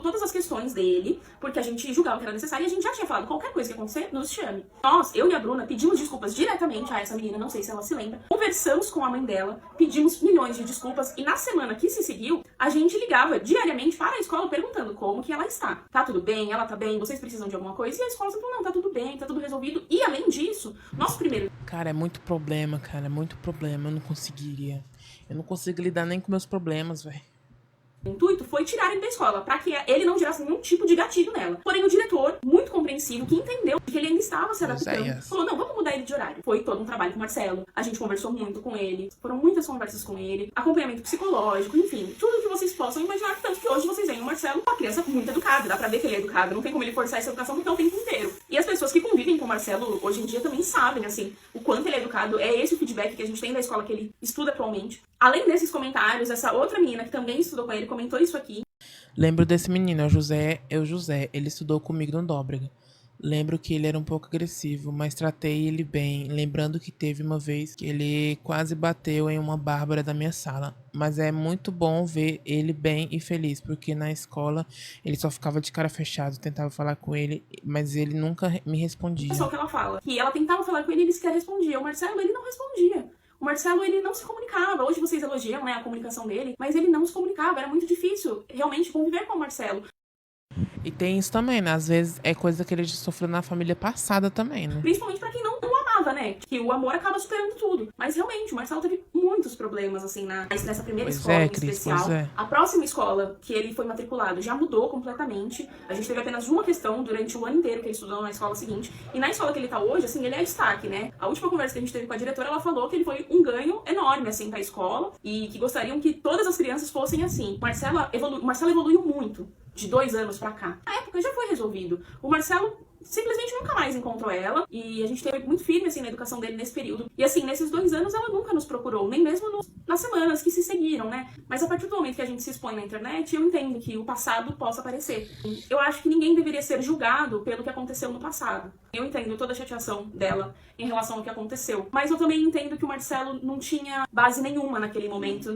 todas as questões dele, porque a gente julgava que era necessário e a gente já tinha falado, qualquer coisa que acontecer, nos chame. Nós, eu e a Bruna, pedimos desculpas diretamente a essa menina, não sei se ela se lembra. Conversamos com a mãe dela, pedimos milhões de desculpas e na semana que se seguiu, a gente ligava diariamente para a escola perguntando como que ela está. Tá tudo bem? Ela tá bem? Vocês precisam de alguma coisa? E a escola sempre, não, tá tudo bem, tá tudo resolvido. E além disso, nosso primeiro Cara, é muito problema, cara, é muito problema. Eu não conseguiria. Eu não consigo lidar nem com meus problemas, velho. intuito foi tirar ele da escola, para que ele não gerasse nenhum tipo de gatilho nela. Porém, o diretor, muito compreensivo, que entendeu que ele ainda estava se adaptando, Oséias. falou, não, vamos mudar ele de horário. Foi todo um trabalho com o Marcelo. A gente conversou muito com ele. Foram muitas conversas com ele. Acompanhamento psicológico, enfim. Tudo que vocês possam imaginar. Tanto que hoje vocês veem o Marcelo uma criança muito educada. Dá pra ver que ele é educado. Não tem como ele forçar essa educação porque é o tempo inteiro. E as pessoas que convivem com o Marcelo hoje em dia também sabem, assim, o quanto ele é educado. É esse o feedback que a gente tem da escola que ele estuda atualmente. Além desses comentários, essa outra menina que também estudou com ele comentou isso aqui. Lembro desse menino, é o José. Ele estudou comigo no Nóbrega. Lembro que ele era um pouco agressivo, mas tratei ele bem. Lembrando que teve uma vez que ele quase bateu em uma Bárbara da minha sala. Mas é muito bom ver ele bem e feliz, porque na escola ele só ficava de cara fechada. Eu tentava falar com ele, mas ele nunca me respondia. É só o que ela fala. Que ela tentava falar com ele e ele sequer respondia. O Marcelo, ele não respondia. O Marcelo, ele não se comunicava. Hoje vocês elogiam, né, a comunicação dele, mas ele não se comunicava. Era muito difícil realmente conviver com o Marcelo. E tem isso também, né? Às vezes é coisa que ele já sofreu na família passada também, né? Principalmente pra quem não o amava, né? Que o amor acaba superando tudo. Mas realmente, o Marcelo teve muitos problemas, assim, nessa primeira escola em Cris, especial. pois é. A próxima escola que ele foi matriculado já mudou completamente. A gente teve apenas uma questão durante o ano inteiro que ele estudou na escola seguinte. E na escola que ele tá hoje, assim, ele é destaque, né? A última conversa que a gente teve com a diretora, ela falou que ele foi um ganho enorme, assim, pra escola. E que gostariam que todas as crianças fossem assim. O Marcelo evoluiu muito de 2 anos pra cá. Na época já foi resolvido. O Marcelo simplesmente nunca mais encontrou ela. E a gente teve muito firme, assim, na educação dele nesse período. E, assim, nesses 2 anos ela nunca nos procurou. Nem mesmo nas semanas que se seguiram, né? Mas a partir do momento que a gente se expõe na internet, eu entendo que o passado possa aparecer. Eu acho que ninguém deveria ser julgado pelo que aconteceu no passado. Eu entendo toda a chateação dela em relação ao que aconteceu. Mas eu também entendo que o Marcelo não tinha base nenhuma naquele momento.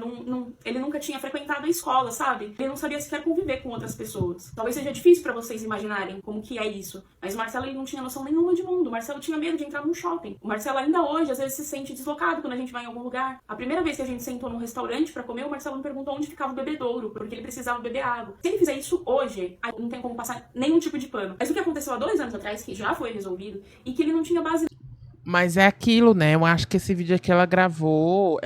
Ele nunca tinha frequentado a escola, sabe? Ele não sabia sequer conviver com outras pessoas. Talvez seja difícil pra vocês imaginarem como que é isso. Mas o Marcelo, ele não tinha noção nenhuma de mundo. O Marcelo tinha medo de entrar num shopping. O Marcelo ainda hoje, às vezes, se sente deslocado quando a gente vai em algum lugar. A primeira vez que a gente sentou num restaurante pra comer, o Marcelo me perguntou onde ficava o bebedouro, porque ele precisava beber água. Se ele fizer isso hoje, não tem como passar nenhum tipo de pano. Mas o que aconteceu há 2 anos atrás, que já foi resolvido, e que ele não tinha base Mas é aquilo, né? Eu acho que esse vídeo aqui ela gravou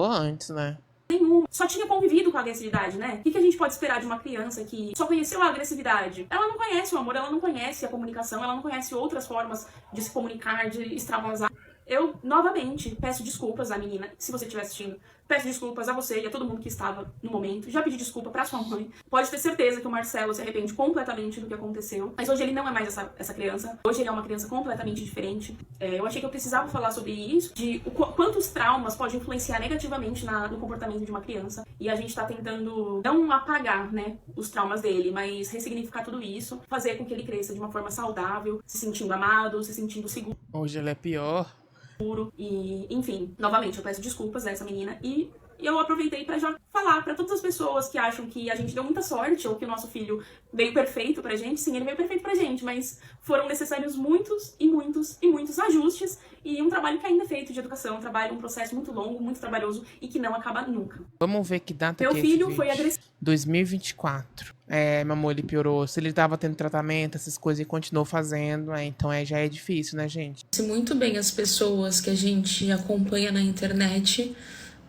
antes, né? nenhuma, só tinha convivido com a agressividade, né? O que a gente pode esperar de uma criança que só conheceu a agressividade? Ela não conhece o amor, ela não conhece a comunicação, ela não conhece outras formas de se comunicar, de extravasar. Eu, novamente, peço desculpas à menina, se você estiver assistindo. Peço desculpas a você e a todo mundo que estava no momento. Já pedi desculpa pra sua mãe. Pode ter certeza que o Marcelo se arrepende completamente do que aconteceu. Mas hoje ele não é mais essa criança. Hoje ele é uma criança completamente diferente. Eu achei que eu precisava falar sobre isso, de quantos traumas podem influenciar negativamente no comportamento de uma criança. E a gente tá tentando não apagar, né, os traumas dele, mas ressignificar tudo isso, fazer com que ele cresça de uma forma saudável, se sentindo amado, se sentindo seguro. Hoje ele é pior. E, enfim, novamente, eu peço desculpas a essa menina e eu aproveitei pra já falar pra todas as pessoas que acham que a gente deu muita sorte ou que o nosso filho veio perfeito pra gente. Sim, ele veio perfeito pra gente, mas foram necessários muitos e muitos e muitos ajustes e um trabalho que ainda é feito de educação, um processo muito longo, muito trabalhoso e que não acaba nunca. Vamos ver que data Meu que é filho esse foi vídeo. agressivo. 2024. Meu amor, ele piorou. Se ele tava tendo tratamento, essas coisas, ele continuou fazendo. Então já é difícil, né, gente? Muito bem as pessoas que a gente acompanha na internet,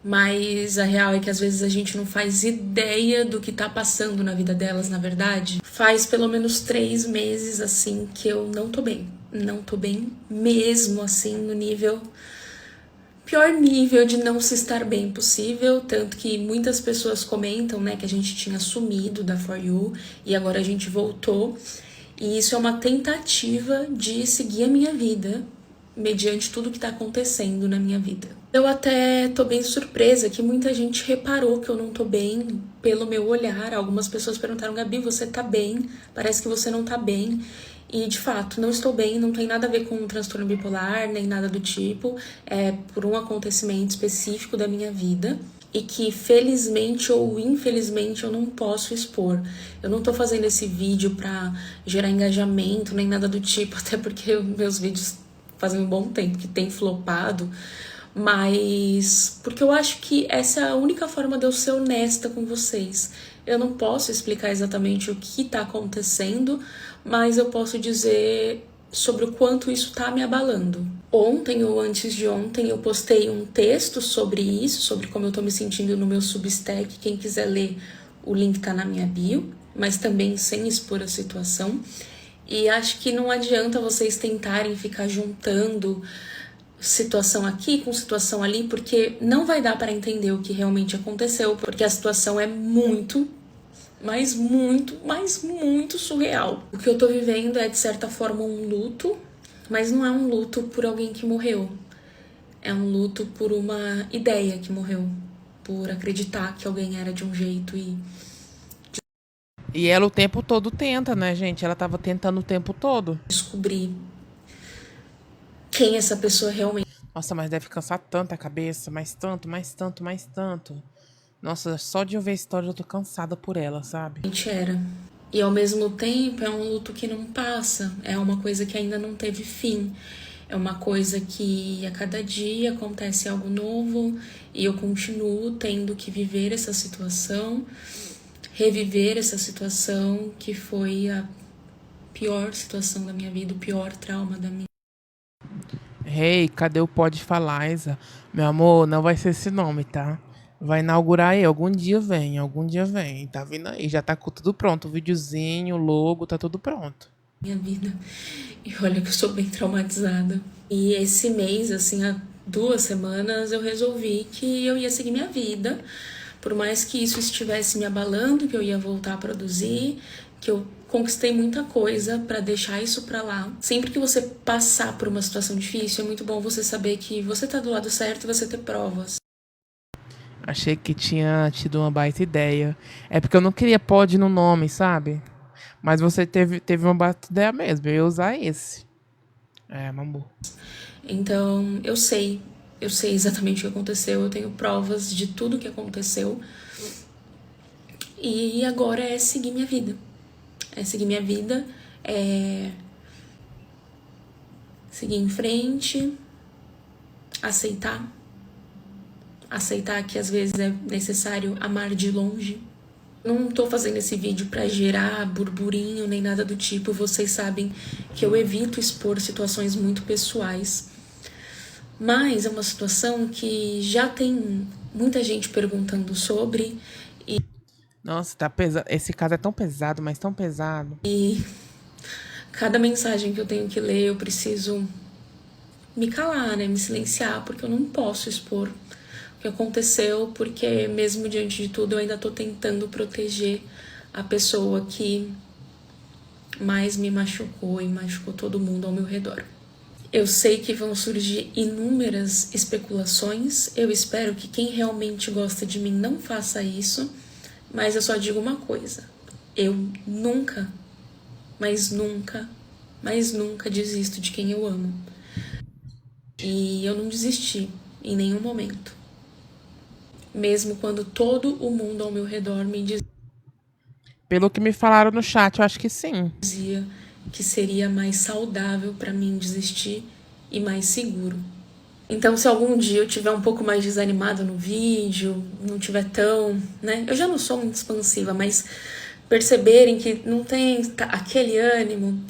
mas a real é que às vezes a gente não faz ideia do que tá passando na vida delas, na verdade. Faz pelo menos 3 meses, assim, que eu não tô bem. Não tô bem mesmo, assim, no pior nível de não se estar bem possível, tanto que muitas pessoas comentam, né, que a gente tinha sumido da For You e agora a gente voltou. E isso é uma tentativa de seguir a minha vida, mediante tudo que tá acontecendo na minha vida. Eu até tô bem surpresa que muita gente reparou que eu não tô bem pelo meu olhar. Algumas pessoas perguntaram, Gabi, você tá bem? Parece que você não tá bem. E, de fato, não estou bem, não tem nada a ver com um transtorno bipolar, nem nada do tipo. É por um acontecimento específico da minha vida e que, felizmente ou infelizmente, eu não posso expor. Eu não tô fazendo esse vídeo pra gerar engajamento, nem nada do tipo, até porque meus vídeos fazem um bom tempo que tem flopado, mas porque eu acho que essa é a única forma de eu ser honesta com vocês. Eu não posso explicar exatamente o que tá acontecendo, mas eu posso dizer sobre o quanto isso tá me abalando. Ontem ou antes de ontem eu postei um texto sobre isso, sobre como eu tô me sentindo no meu Substack. Quem quiser ler, o link tá na minha bio, mas também sem expor a situação. E acho que não adianta vocês tentarem ficar juntando situação aqui com situação ali, porque não vai dar para entender o que realmente aconteceu, porque a situação é muito, mas muito surreal. O que eu tô vivendo é, de certa forma, um luto, mas não é um luto por alguém que morreu. É um luto por uma ideia que morreu, por acreditar que alguém era de um jeito E ela o tempo todo tenta, né, gente? Ela tava tentando o tempo todo. descobrir quem essa pessoa realmente Nossa, mas deve cansar tanto a cabeça. Mais tanto, mais tanto, mais tanto. Nossa, só de eu ver a história eu tô cansada por ela, sabe? era. E ao mesmo tempo é um luto que não passa, é uma coisa que ainda não teve fim. É uma coisa que a cada dia acontece algo novo e eu continuo tendo que viver essa situação, reviver essa situação que foi a pior situação da minha vida, o pior trauma da minha vida. Hey, cadê o Pode Falar, Isa? Meu amor, não vai ser esse nome, tá? Vai inaugurar aí, algum dia vem. Tá vindo aí, já tá com tudo pronto. O videozinho, o logo, tá tudo pronto. Minha vida. E olha que eu sou bem traumatizada. E esse mês, assim, há 2 semanas, eu resolvi que eu ia seguir minha vida. Por mais que isso estivesse me abalando, que eu ia voltar a produzir, que eu conquistei muita coisa pra deixar isso pra lá. Sempre que você passar por uma situação difícil, é muito bom você saber que você tá do lado certo e você ter provas. Achei que tinha tido uma baita ideia. É porque eu não queria Pode no nome, sabe? Mas você teve uma baita ideia mesmo. Eu ia usar esse. É, mambu. Então, eu sei exatamente o que aconteceu, eu tenho provas de tudo que aconteceu. E agora é seguir minha vida. É seguir minha vida, é seguir em frente, aceitar que às vezes é necessário amar de longe. Não tô fazendo esse vídeo pra gerar burburinho nem nada do tipo. Vocês sabem que eu evito expor situações muito pessoais. Mas é uma situação que já tem muita gente perguntando sobre. Nossa, tá pesado. Esse caso é tão pesado, mas tão pesado. E cada mensagem que eu tenho que ler, eu preciso me calar, né? Me silenciar, porque eu não posso expor o que aconteceu, porque mesmo diante de tudo eu ainda tô tentando proteger a pessoa que mais me machucou e machucou todo mundo ao meu redor. Eu sei que vão surgir inúmeras especulações, eu espero que quem realmente gosta de mim não faça isso, mas eu só digo uma coisa: eu nunca, mas nunca desisto de quem eu amo. E eu não desisti em nenhum momento. Mesmo quando todo o mundo ao meu redor me Pelo que me falaram no chat, eu acho que sim. dizia que seria mais saudável pra mim desistir e mais seguro. Então, se algum dia eu tiver um pouco mais desanimada no vídeo, não tiver tão, né? Eu já não sou muito expansiva, mas perceberem que não tem aquele ânimo,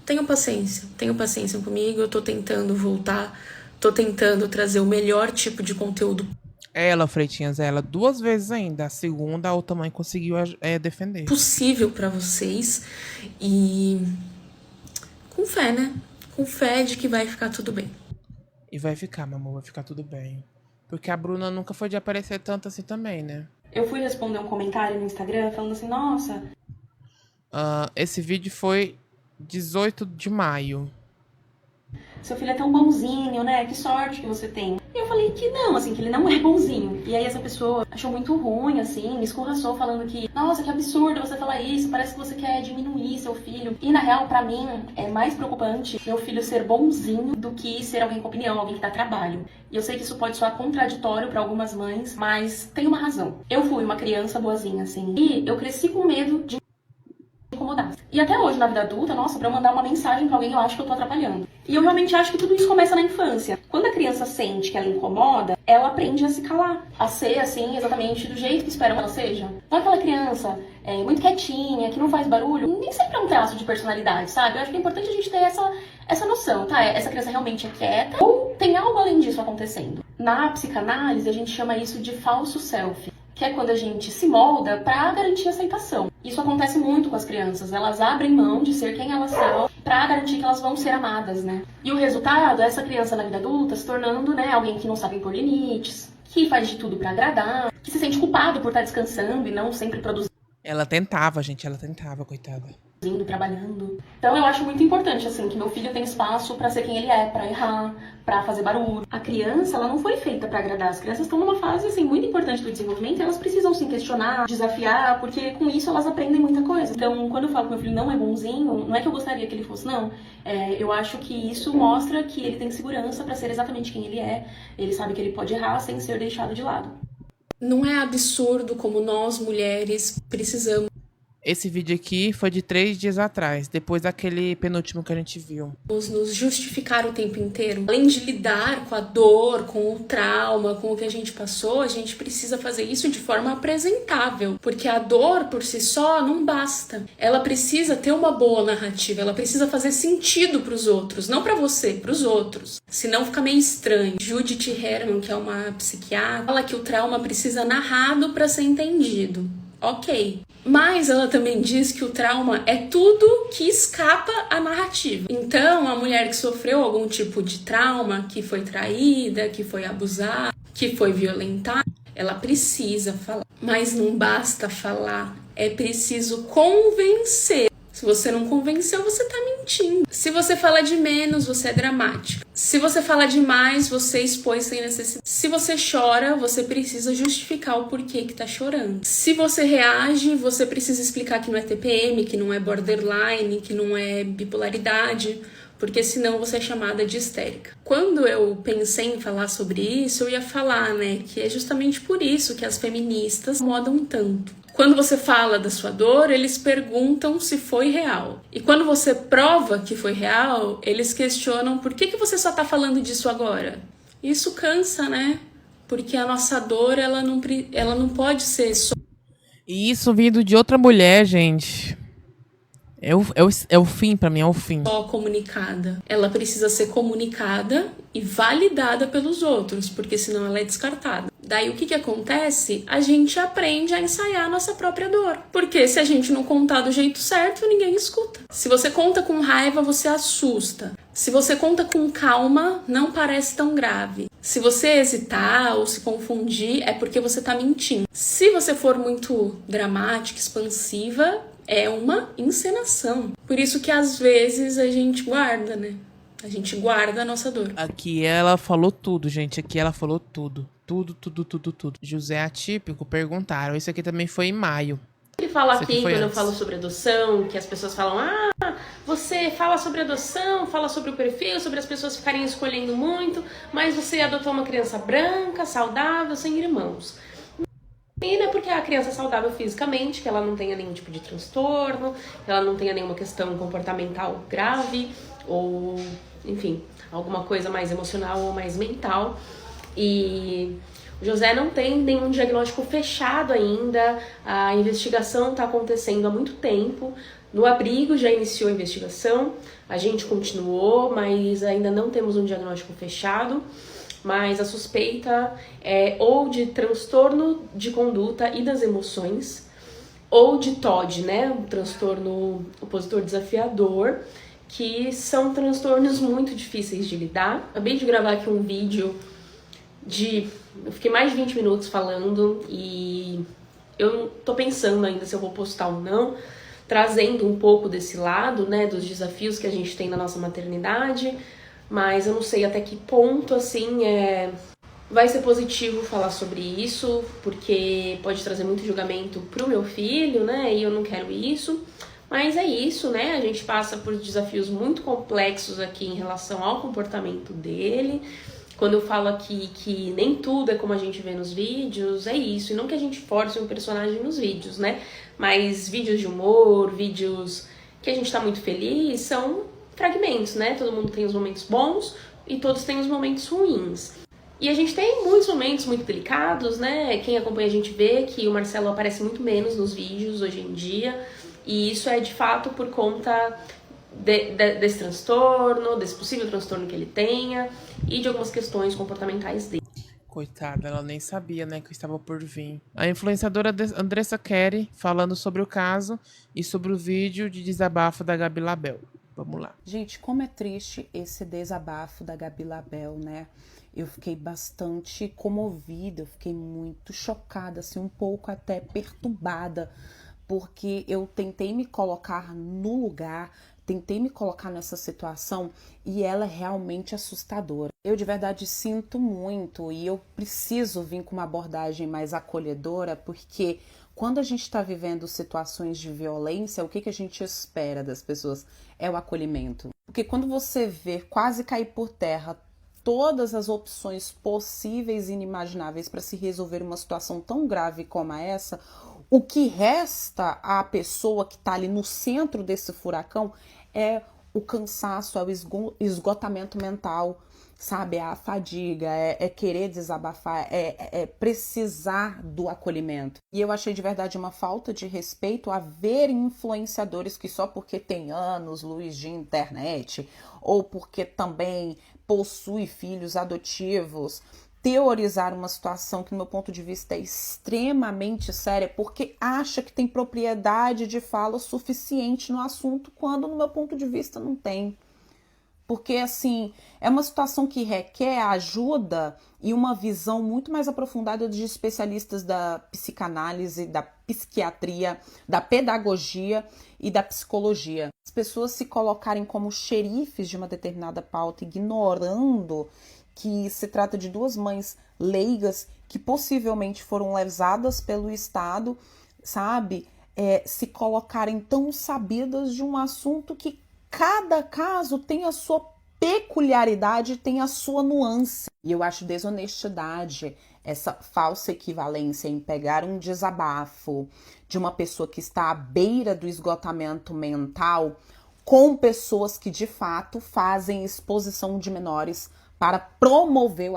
tenham paciência comigo. Eu tô tentando voltar, tô tentando trazer o melhor tipo de conteúdo Ela, Freitinhas, ela 2 vezes ainda. A segunda, a outra mãe conseguiu defender. possível pra vocês e com fé, né? Com fé de que vai ficar tudo bem. E vai ficar, meu amor, vai ficar tudo bem. Porque a Bruna nunca foi de aparecer tanto assim também, né? Eu fui responder um comentário no Instagram falando assim, nossa, Esse vídeo foi 18 de maio. seu filho é tão bonzinho, né? Que sorte que você tem. E eu falei que não, assim, que ele não é bonzinho. E aí essa pessoa achou muito ruim, assim, me escorraçou falando que, nossa, que absurdo você falar isso, parece que você quer diminuir seu filho. E na real, pra mim, é mais preocupante meu filho ser bonzinho do que ser alguém com opinião, alguém que dá trabalho. E eu sei que isso pode soar contraditório pra algumas mães, mas tem uma razão. Eu fui uma criança boazinha, assim, e eu cresci com medo de incomodar. E até hoje, na vida adulta, nossa, pra eu mandar uma mensagem pra alguém, eu acho que eu tô atrapalhando. E eu realmente acho que tudo isso começa na infância. Quando a criança sente que ela incomoda, ela aprende a se calar. A ser, assim, exatamente do jeito que esperam que ela seja. Não aquela criança muito quietinha, que não faz barulho. Nem sempre é um traço de personalidade, sabe? Eu acho que é importante a gente ter essa noção, tá? Essa criança realmente é quieta ou tem algo além disso acontecendo? Na psicanálise, a gente chama isso de falso self, que é quando a gente se molda para garantir aceitação. Isso acontece muito com as crianças, elas abrem mão de ser quem elas são para garantir que elas vão ser amadas, né? E o resultado é essa criança na vida adulta se tornando, né, alguém que não sabe impor limites, que faz de tudo para agradar, que se sente culpado por estar descansando e não sempre produzindo. Ela tentava, gente, ela tentava, coitada. Trabalhando. Então eu acho muito importante, assim, que meu filho tenha espaço pra ser quem ele é, pra errar, pra fazer barulho. A criança, ela não foi feita pra agradar. As crianças estão numa fase, assim, muito importante do desenvolvimento e elas precisam se questionar, desafiar, porque com isso elas aprendem muita coisa. Então, quando eu falo que meu filho não é bonzinho, não é que eu gostaria que ele fosse, não. Eu acho que isso mostra que ele tem segurança pra ser exatamente quem ele é. Ele sabe que ele pode errar sem ser deixado de lado. Não é absurdo como nós, mulheres, precisamos Esse vídeo aqui foi de 3 dias atrás, depois daquele penúltimo que a gente viu. nos justificar o tempo inteiro. Além de lidar com a dor, com o trauma, com o que a gente passou, a gente precisa fazer isso de forma apresentável. Porque a dor por si só não basta. Ela precisa ter uma boa narrativa, ela precisa fazer sentido pros outros, não pra você, pros outros. Senão fica meio estranho. Judith Herman, que é uma psiquiatra, fala que o trauma precisa narrado pra ser entendido. Ok. Mas ela também diz que o trauma é tudo que escapa à narrativa. Então, a mulher que sofreu algum tipo de trauma, que foi traída, que foi abusada, que foi violentada, ela precisa falar. Mas não basta falar, é preciso convencer. Se você não convenceu, você tá mentindo. Se você fala de menos, você é dramática. Se você fala demais, você expõe sem necessidade. Se você chora, você precisa justificar o porquê que tá chorando. Se você reage, você precisa explicar que não é TPM, que não é borderline, que não é bipolaridade, porque senão você é chamada de histérica. Quando eu pensei em falar sobre isso, eu ia falar, né, que é justamente por isso que as feministas modam tanto. Quando você fala da sua dor, eles perguntam se foi real. E quando você prova que foi real, eles questionam por que você só tá falando disso agora. Isso cansa, né? Porque a nossa dor, ela não pode ser só... E isso vindo de outra mulher, gente. É o fim, pra mim, é o fim. Só comunicada. Ela precisa ser comunicada e validada pelos outros, porque senão ela é descartada. Daí o que acontece? A gente aprende a ensaiar a nossa própria dor. Porque se a gente não contar do jeito certo, ninguém escuta. Se você conta com raiva, você assusta. Se você conta com calma, não parece tão grave. Se você hesitar ou se confundir, é porque você tá mentindo. Se você for muito dramática, expansiva, é uma encenação. Por isso que às vezes a gente guarda, né? A gente guarda a nossa dor. Aqui ela falou tudo, gente. Aqui ela falou tudo. Tudo. José Atípico perguntaram. Isso aqui também foi em maio. Ele fala Isso aqui, foi quando eu antes. falo sobre adoção, que as pessoas falam, você fala sobre adoção, fala sobre o perfil, sobre as pessoas ficarem escolhendo muito, mas você adotou uma criança branca, saudável, sem irmãos. E não é porque a criança é saudável fisicamente, que ela não tenha nenhum tipo de transtorno, que ela não tenha nenhuma questão comportamental grave, ou, enfim, alguma coisa mais emocional ou mais mental. E o José não tem nenhum diagnóstico fechado ainda, a investigação está acontecendo há muito tempo. No abrigo já iniciou a investigação, a gente continuou, mas ainda não temos um diagnóstico fechado. Mas a suspeita é ou de transtorno de conduta e das emoções, ou de TOD, né, um transtorno opositor desafiador, que são transtornos muito difíceis de lidar. Acabei de gravar aqui um vídeo eu fiquei mais de 20 minutos falando e eu tô pensando ainda se eu vou postar ou não, trazendo um pouco desse lado, né, dos desafios que a gente tem na nossa maternidade, mas eu não sei até que ponto, assim, vai ser positivo falar sobre isso, porque pode trazer muito julgamento pro meu filho, né, e eu não quero isso. Mas é isso, né, a gente passa por desafios muito complexos aqui em relação ao comportamento dele. Quando eu falo aqui que nem tudo é como a gente vê nos vídeos, é isso. E não que a gente force um personagem nos vídeos, né? Mas vídeos de humor, vídeos que a gente tá muito feliz, são fragmentos, né? Todo mundo tem os momentos bons e todos têm os momentos ruins. E a gente tem muitos momentos muito delicados, né? Quem acompanha a gente vê que o Marcelo aparece muito menos nos vídeos hoje em dia. E isso é de fato por conta desse transtorno, desse possível transtorno que ele tenha e de algumas questões comportamentais dele. Coitada, ela nem sabia, né, que estava por vir. A influenciadora Andressa Kerry falando sobre o caso e sobre o vídeo de desabafo da Gabi Label. Vamos lá. Gente, como é triste esse desabafo da Gabi Label, né? Eu fiquei bastante comovida, eu fiquei muito chocada, assim, um pouco até perturbada, porque eu tentei me colocar no lugar, tentei me colocar nessa situação e ela é realmente assustadora. Eu de verdade sinto muito e eu preciso vir com uma abordagem mais acolhedora, porque quando a gente está vivendo situações de violência, o que a gente espera das pessoas? É o acolhimento. Porque quando você vê quase cair por terra todas as opções possíveis e inimagináveis para se resolver uma situação tão grave como essa, o que resta à pessoa que está ali no centro desse furacão é o cansaço, é o esgotamento mental, sabe? É a fadiga, é querer desabafar, é precisar do acolhimento. E eu achei de verdade uma falta de respeito haver influenciadores que só porque tem anos, luz de internet, ou porque também possui filhos adotivos, teorizar uma situação que, no meu ponto de vista, é extremamente séria, porque acha que tem propriedade de fala suficiente no assunto, quando, no meu ponto de vista, não tem. Porque, assim, é uma situação que requer ajuda e uma visão muito mais aprofundada de especialistas da psicanálise, da psiquiatria, da pedagogia e da psicologia. As pessoas se colocarem como xerifes de uma determinada pauta, ignorando que se trata de duas mães leigas que possivelmente foram lesadas pelo Estado, sabe? Se colocarem tão sabidas de um assunto que cada caso tem a sua peculiaridade, tem a sua nuance. E eu acho desonestidade, essa falsa equivalência em pegar um desabafo de uma pessoa que está à beira do esgotamento mental com pessoas que de fato fazem exposição de menores para promover o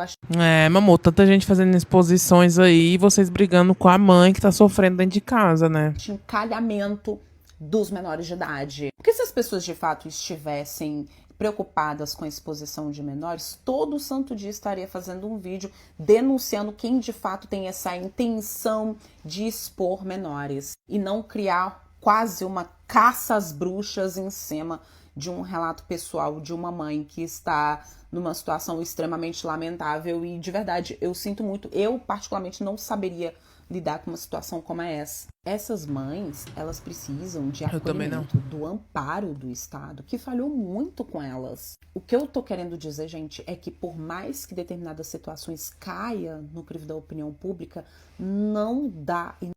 Mamô, tanta gente fazendo exposições aí e vocês brigando com a mãe que tá sofrendo dentro de casa, né? encalhamento dos menores de idade. Porque se as pessoas de fato estivessem preocupadas com a exposição de menores, todo santo dia estaria fazendo um vídeo denunciando quem de fato tem essa intenção de expor menores e não criar quase uma caça às bruxas em cima de um relato pessoal de uma mãe que está numa situação extremamente lamentável e, de verdade, eu sinto muito. Eu, particularmente, não saberia lidar com uma situação como essa. Essas mães, elas precisam de acolhimento, do amparo do Estado, que falhou muito com elas. O que eu tô querendo dizer, gente, é que por mais que determinadas situações caia no crivo da opinião pública, não dá e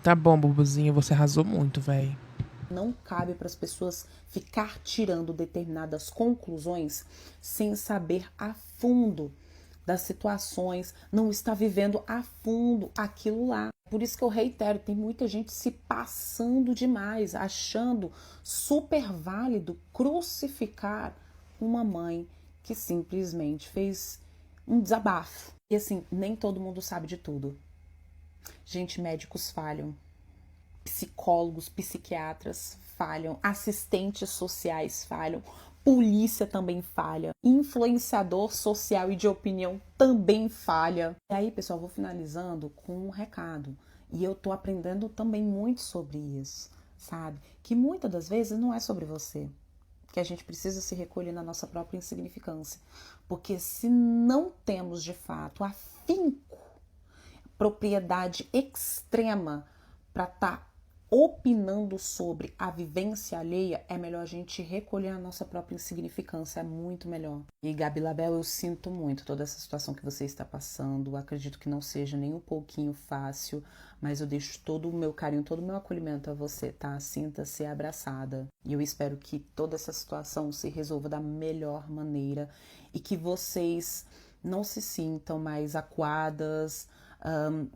Tá bom, Bubuzinho, você arrasou muito, véi. não cabe para as pessoas ficar tirando determinadas conclusões sem saber a fundo das situações, não está vivendo a fundo aquilo lá. Por isso que eu reitero, tem muita gente se passando demais, achando super válido crucificar uma mãe que simplesmente fez um desabafo. E assim, nem todo mundo sabe de tudo. Gente, médicos falham. Psicólogos, psiquiatras falham, assistentes sociais falham, polícia também falha, influenciador social e de opinião também falha. E aí, pessoal, vou finalizando com um recado. E eu tô aprendendo também muito sobre isso, sabe? Que muitas das vezes não é sobre você. Que a gente precisa se recolher na nossa própria insignificância. Porque se não temos, de fato, afinco, propriedade extrema para estar opinando sobre a vivência alheia, é melhor a gente recolher a nossa própria insignificância, é muito melhor. E Gabi Label, eu sinto muito toda essa situação que você está passando, acredito que não seja nem um pouquinho fácil, mas eu deixo todo o meu carinho, todo o meu acolhimento a você, tá? Sinta-se abraçada. E eu espero que toda essa situação se resolva da melhor maneira e que vocês não se sintam mais acuadas,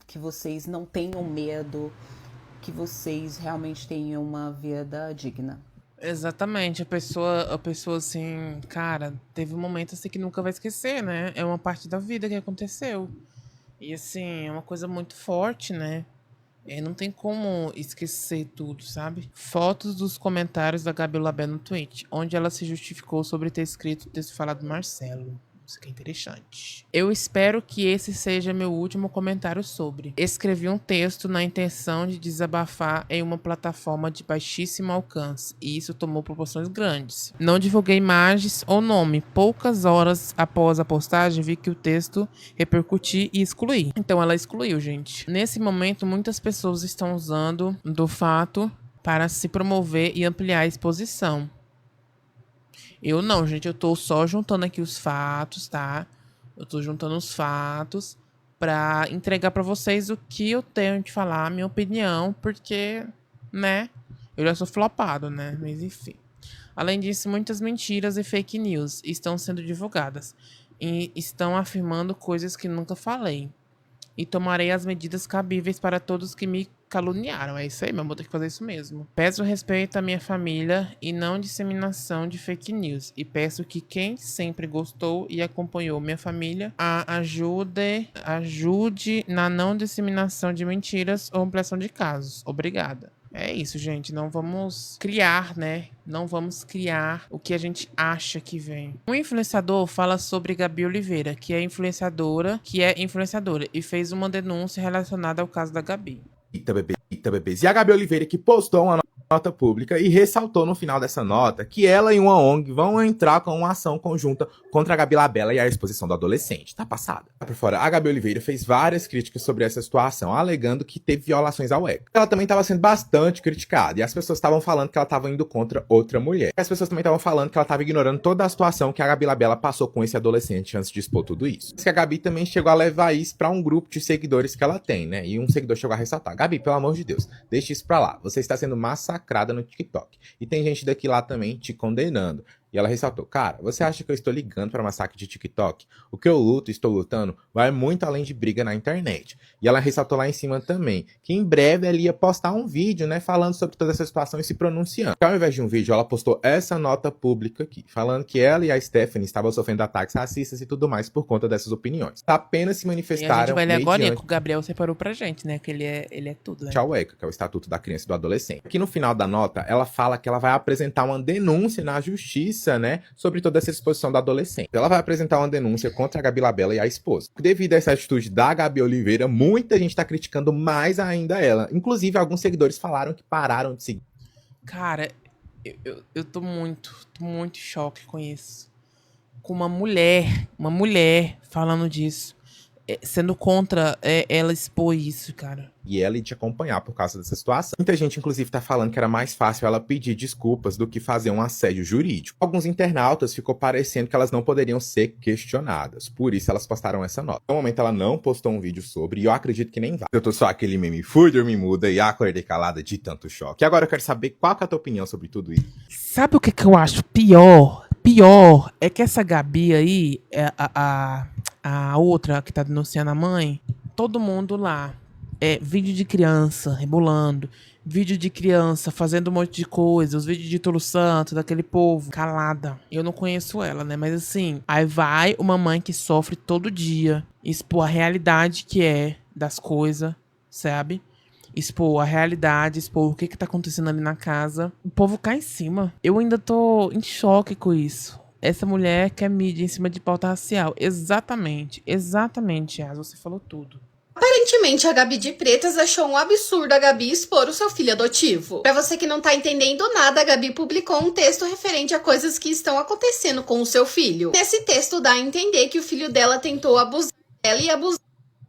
que vocês não tenham medo, que vocês realmente tenham uma vida digna. Exatamente, a pessoa assim, cara, teve um momento assim que nunca vai esquecer, né? É uma parte da vida que aconteceu. E assim, é uma coisa muito forte, né? Não tem como esquecer tudo, sabe? Fotos dos comentários da Gabi Labé no tweet, onde ela se justificou sobre ter falado Marcelo. Isso aqui é interessante. Eu espero que esse seja meu último comentário sobre. Escrevi um texto na intenção de desabafar em uma plataforma de baixíssimo alcance, e isso tomou proporções grandes. Não divulguei imagens ou nome. Poucas horas após a postagem, vi que o texto repercutiu e excluí. Então ela excluiu, gente. Nesse momento, muitas pessoas estão usando do fato para se promover e ampliar a exposição. Eu não, gente, eu tô só juntando aqui os fatos, tá? Eu tô juntando os fatos pra entregar pra vocês o que eu tenho de falar, a minha opinião, porque, né, eu já sou flopado, né? Mas enfim. Além disso, muitas mentiras e fake news estão sendo divulgadas e estão afirmando coisas que nunca falei. E tomarei as medidas cabíveis para todos que me caluniaram. É isso aí, meu, vou ter que fazer isso mesmo. Peço respeito à minha família e não disseminação de fake news. E peço que quem sempre gostou e acompanhou minha família ajude na não disseminação de mentiras ou ampliação de casos. Obrigada. É isso, gente. Não vamos criar, né? Não vamos criar o que a gente acha que vem. Um influenciador fala sobre Gabi Oliveira, que é influenciadora, e fez uma denúncia relacionada ao caso da Gabi. Eita, bebês. E a Gabi Oliveira que postou uma nota pública e ressaltou no final dessa nota que ela e uma ONG vão entrar com uma ação conjunta contra a Gabi Labella e a exposição do adolescente. Tá passada. Por fora, a Gabi Oliveira fez várias críticas sobre essa situação, alegando que teve violações ao ego. Ela também estava sendo bastante criticada e as pessoas estavam falando que ela estava indo contra outra mulher. E as pessoas também estavam falando que ela estava ignorando toda a situação que a Gabi Labella passou com esse adolescente antes de expor tudo isso. Diz que a Gabi também chegou a levar isso pra um grupo de seguidores que ela tem, né? E um seguidor chegou a ressaltar: Gabi, pelo amor de Deus, deixa isso pra lá. Você está sendo massacrada no TikTok. E tem gente daqui lá também te condenando. E ela ressaltou: cara, você acha que eu estou ligando para massacre de TikTok? O que eu luto e estou lutando vai muito além de briga na internet. E ela ressaltou lá em cima também que em breve ela ia postar um vídeo, né, falando sobre toda essa situação e se pronunciando. Ao invés de um vídeo, ela postou essa nota pública aqui, falando que ela e a Stephanie estavam sofrendo ataques racistas e tudo mais por conta dessas opiniões. Apenas se manifestaram. E a gente vai ler agora que o Gabriel separou pra gente, né, que ele é tudo, né? Tchau, ECA, que é o Estatuto da Criança e do Adolescente. Aqui no final da nota, ela fala que ela vai apresentar uma denúncia na justiça, né, sobre toda essa exposição da adolescente. Ela vai apresentar uma denúncia contra a Gabi Labella e a esposa. Devido a essa atitude da Gabi Oliveira, muita gente tá criticando mais ainda ela. Inclusive, alguns seguidores falaram que pararam de seguir. Cara, eu tô muito em choque com isso. Com uma mulher falando disso. Sendo contra ela expor isso, cara. E ela ia te acompanhar por causa dessa situação. Muita gente, inclusive, tá falando que era mais fácil ela pedir desculpas do que fazer um assédio jurídico. Alguns internautas ficou parecendo que elas não poderiam ser questionadas. Por isso, elas postaram essa nota. No momento, ela não postou um vídeo sobre, e eu acredito que nem vai. Eu tô só aquele meme, fui dormir muda e acordei calada de tanto choque. E agora eu quero saber qual que é a tua opinião sobre tudo isso. Sabe o que eu acho pior? Pior é que essa Gabi aí, a outra que tá denunciando a mãe, todo mundo lá, vídeo de criança rebolando, vídeo de criança fazendo um monte de coisa, os vídeos de Tolo Santo, daquele povo, calada. Eu não conheço ela, né, mas assim, aí vai uma mãe que sofre todo dia, expor a realidade que é das coisas, sabe? Expor a realidade, expor o que tá acontecendo ali na casa. O povo cai em cima. Eu ainda tô em choque com isso. Essa mulher quer mídia em cima de pauta racial. Exatamente, Yas, você falou tudo. Aparentemente, a Gabi de Pretas achou um absurdo a Gabi expor o seu filho adotivo. Pra você que não tá entendendo nada, a Gabi publicou um texto referente a coisas que estão acontecendo com o seu filho. Nesse texto dá a entender que o filho dela tentou abusar dela e abusar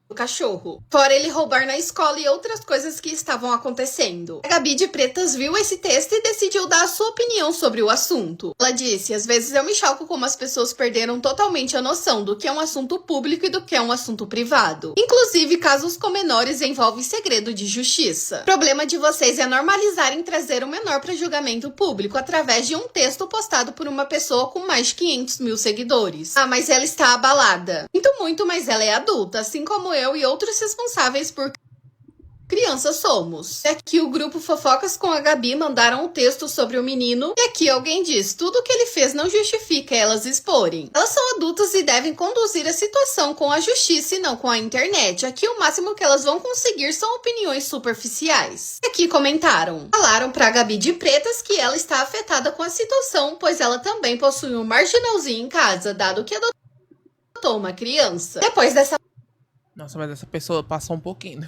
do cachorro, fora ele roubar na escola e outras coisas que estavam acontecendo. A Gabi de Pretas viu esse texto e decidiu dar a sua opinião sobre o assunto. Ela disse: às vezes eu me choco como as pessoas perderam totalmente a noção do que é um assunto público e do que é um assunto privado. Inclusive, casos com menores envolvem segredo de justiça. O problema de vocês é normalizarem trazer o menor para julgamento público através de um texto postado por uma pessoa com mais de 500 mil seguidores. Ah, mas ela está abalada. Sinto muito, mas ela é adulta, assim como eu e outros responsáveis por crianças somos. E aqui o grupo Fofocas com a Gabi mandaram um texto sobre o menino. E aqui alguém diz: tudo que ele fez não justifica elas exporem. Elas são adultas e devem conduzir a situação com a justiça e não com a internet. Aqui o máximo que elas vão conseguir são opiniões superficiais. E aqui comentaram. Falaram pra Gabi de Pretas que ela está afetada com a situação, pois ela também possui um marginalzinho em casa, dado que adotou adotou uma criança. Depois dessa Nossa, mas essa pessoa passou um pouquinho.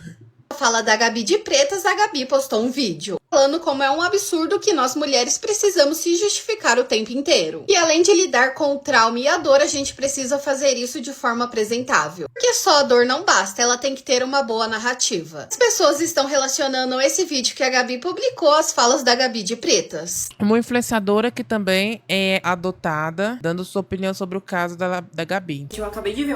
fala da Gabi de Pretas, a Gabi postou um vídeo falando como é um absurdo que nós mulheres precisamos se justificar o tempo inteiro. E além de lidar com o trauma e a dor, a gente precisa fazer isso de forma apresentável. Porque só a dor não basta, ela tem que ter uma boa narrativa. As pessoas estão relacionando esse vídeo que a Gabi publicou às falas da Gabi de Pretas. Uma influenciadora que também é adotada, dando sua opinião sobre o caso da Gabi. Eu acabei de ver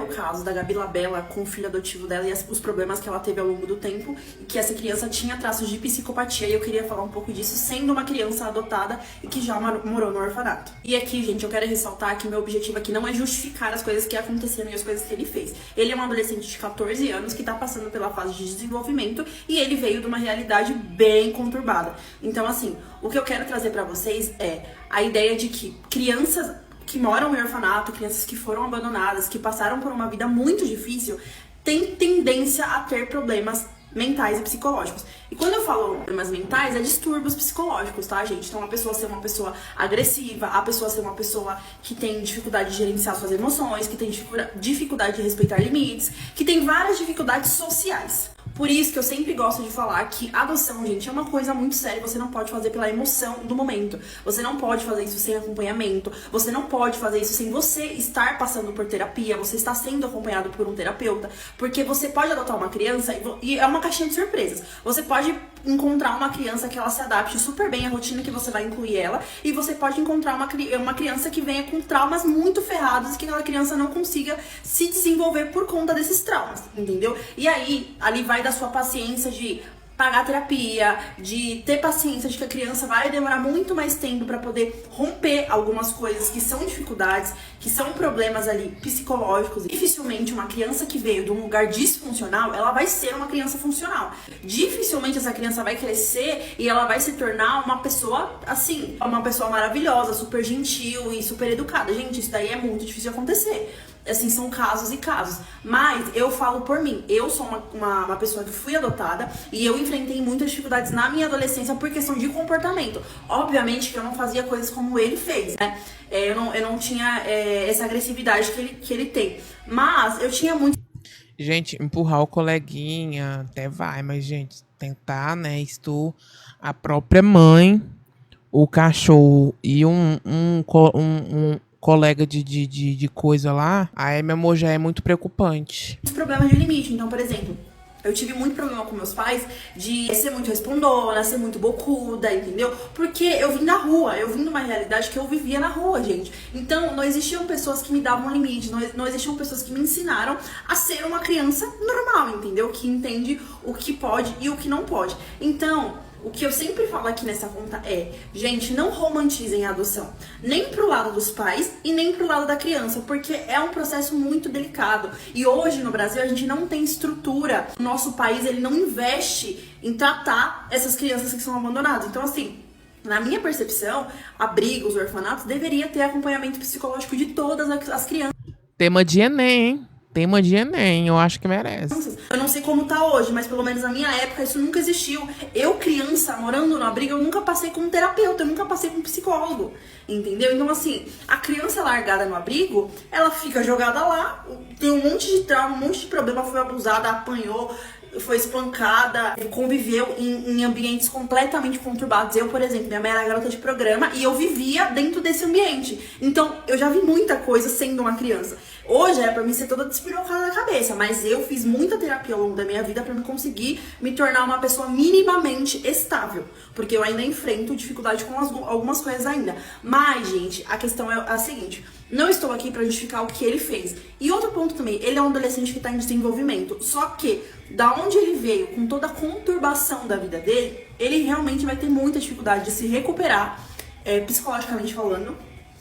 o caso da Gabi Labella com o filho adotivo dela e os problemas que ela teve ao longo do tempo, e que essa criança tinha traços de psicopatia, e eu queria falar um pouco disso sendo uma criança adotada e que já morou no orfanato. E aqui, gente, eu quero ressaltar que meu objetivo aqui não é justificar as coisas que aconteceram e as coisas que ele fez. Ele é um adolescente de 14 anos que tá passando pela fase de desenvolvimento e ele veio de uma realidade bem conturbada. Então, assim, o que eu quero trazer pra vocês é a ideia de que crianças que moram em orfanato, crianças que foram abandonadas, que passaram por uma vida muito difícil, têm tendência a ter problemas mentais e psicológicos. E quando eu falo problemas mentais, é distúrbios psicológicos, tá, gente? Então, a pessoa ser uma pessoa agressiva, a pessoa ser uma pessoa que tem dificuldade de gerenciar suas emoções, que tem dificuldade de respeitar limites, que tem várias dificuldades sociais. Por isso que eu sempre gosto de falar que adoção, gente, é uma coisa muito séria. Você não pode fazer pela emoção do momento. Você não pode fazer isso sem acompanhamento. Você não pode fazer isso sem você estar passando por terapia. Você está sendo acompanhado por um terapeuta. Porque você pode adotar uma criança e é uma caixinha de surpresas. Você pode encontrar uma criança que ela se adapte super bem à rotina que você vai incluir ela. E você pode encontrar uma criança que venha com traumas muito ferrados e que aquela criança não consiga se desenvolver por conta desses traumas, entendeu? E aí, ali vai da sua paciência de pagar terapia, de ter paciência de que a criança vai demorar muito mais tempo para poder romper algumas coisas que são dificuldades, que são problemas ali psicológicos. Dificilmente uma criança que veio de um lugar disfuncional, ela vai ser uma criança funcional. Dificilmente essa criança vai crescer e ela vai se tornar uma pessoa assim, uma pessoa maravilhosa, super gentil e super educada. Gente, isso daí é muito difícil de acontecer. Assim, são casos e casos. Mas eu falo por mim. Eu sou uma pessoa que fui adotada e eu enfrentei muitas dificuldades na minha adolescência por questão de comportamento. Obviamente que eu não fazia coisas como ele fez, né? Eu não tinha essa agressividade que ele tem. Mas eu tinha muito... Gente, empurrar o coleguinha até vai, mas, gente, tentar, né, a própria mãe, o cachorro e um colega de coisa lá, aí, meu amor, já é muito preocupante. Os problemas de limite. Então, por exemplo, eu tive muito problema com meus pais de ser muito respondona, ser muito bocuda, entendeu? Porque eu vim da rua, eu vim de uma realidade que eu vivia na rua, gente. Então, não existiam pessoas que me davam limite, não existiam pessoas que me ensinaram a ser uma criança normal, entendeu? Que entende o que pode e o que não pode. Então, o que eu sempre falo aqui nessa conta é, gente, não romantizem a adoção. Nem pro lado dos pais e nem pro lado da criança, porque é um processo muito delicado. E hoje no Brasil a gente não tem estrutura. O nosso país, ele não investe em tratar essas crianças que são abandonadas. Então, assim, na minha percepção, abrigos, orfanatos, deveria ter acompanhamento psicológico de todas as crianças. Tema de Enem, hein? Tema de Enem, eu acho que merece. Eu não sei como tá hoje, mas pelo menos na minha época isso nunca existiu. Eu, criança, morando no abrigo, eu nunca passei com um terapeuta, eu nunca passei com um psicólogo, entendeu? Então, assim, a criança largada no abrigo, ela fica jogada lá, tem um monte de trauma, um monte de problema, foi abusada, apanhou, foi espancada, conviveu em ambientes completamente conturbados. Eu, por exemplo, minha mãe era garota de programa e eu vivia dentro desse ambiente. Então, eu já vi muita coisa sendo uma criança. Hoje era pra mim ser toda despirocada na cabeça, mas eu fiz muita terapia ao longo da minha vida pra me conseguir me tornar uma pessoa minimamente estável. Porque eu ainda enfrento dificuldade com algumas coisas ainda. Mas, gente, a questão é a seguinte: não estou aqui pra justificar o que ele fez. E outro ponto também, ele é um adolescente que tá em desenvolvimento. Só que, da onde ele veio, com toda a conturbação da vida dele, ele realmente vai ter muita dificuldade de se recuperar, psicologicamente falando.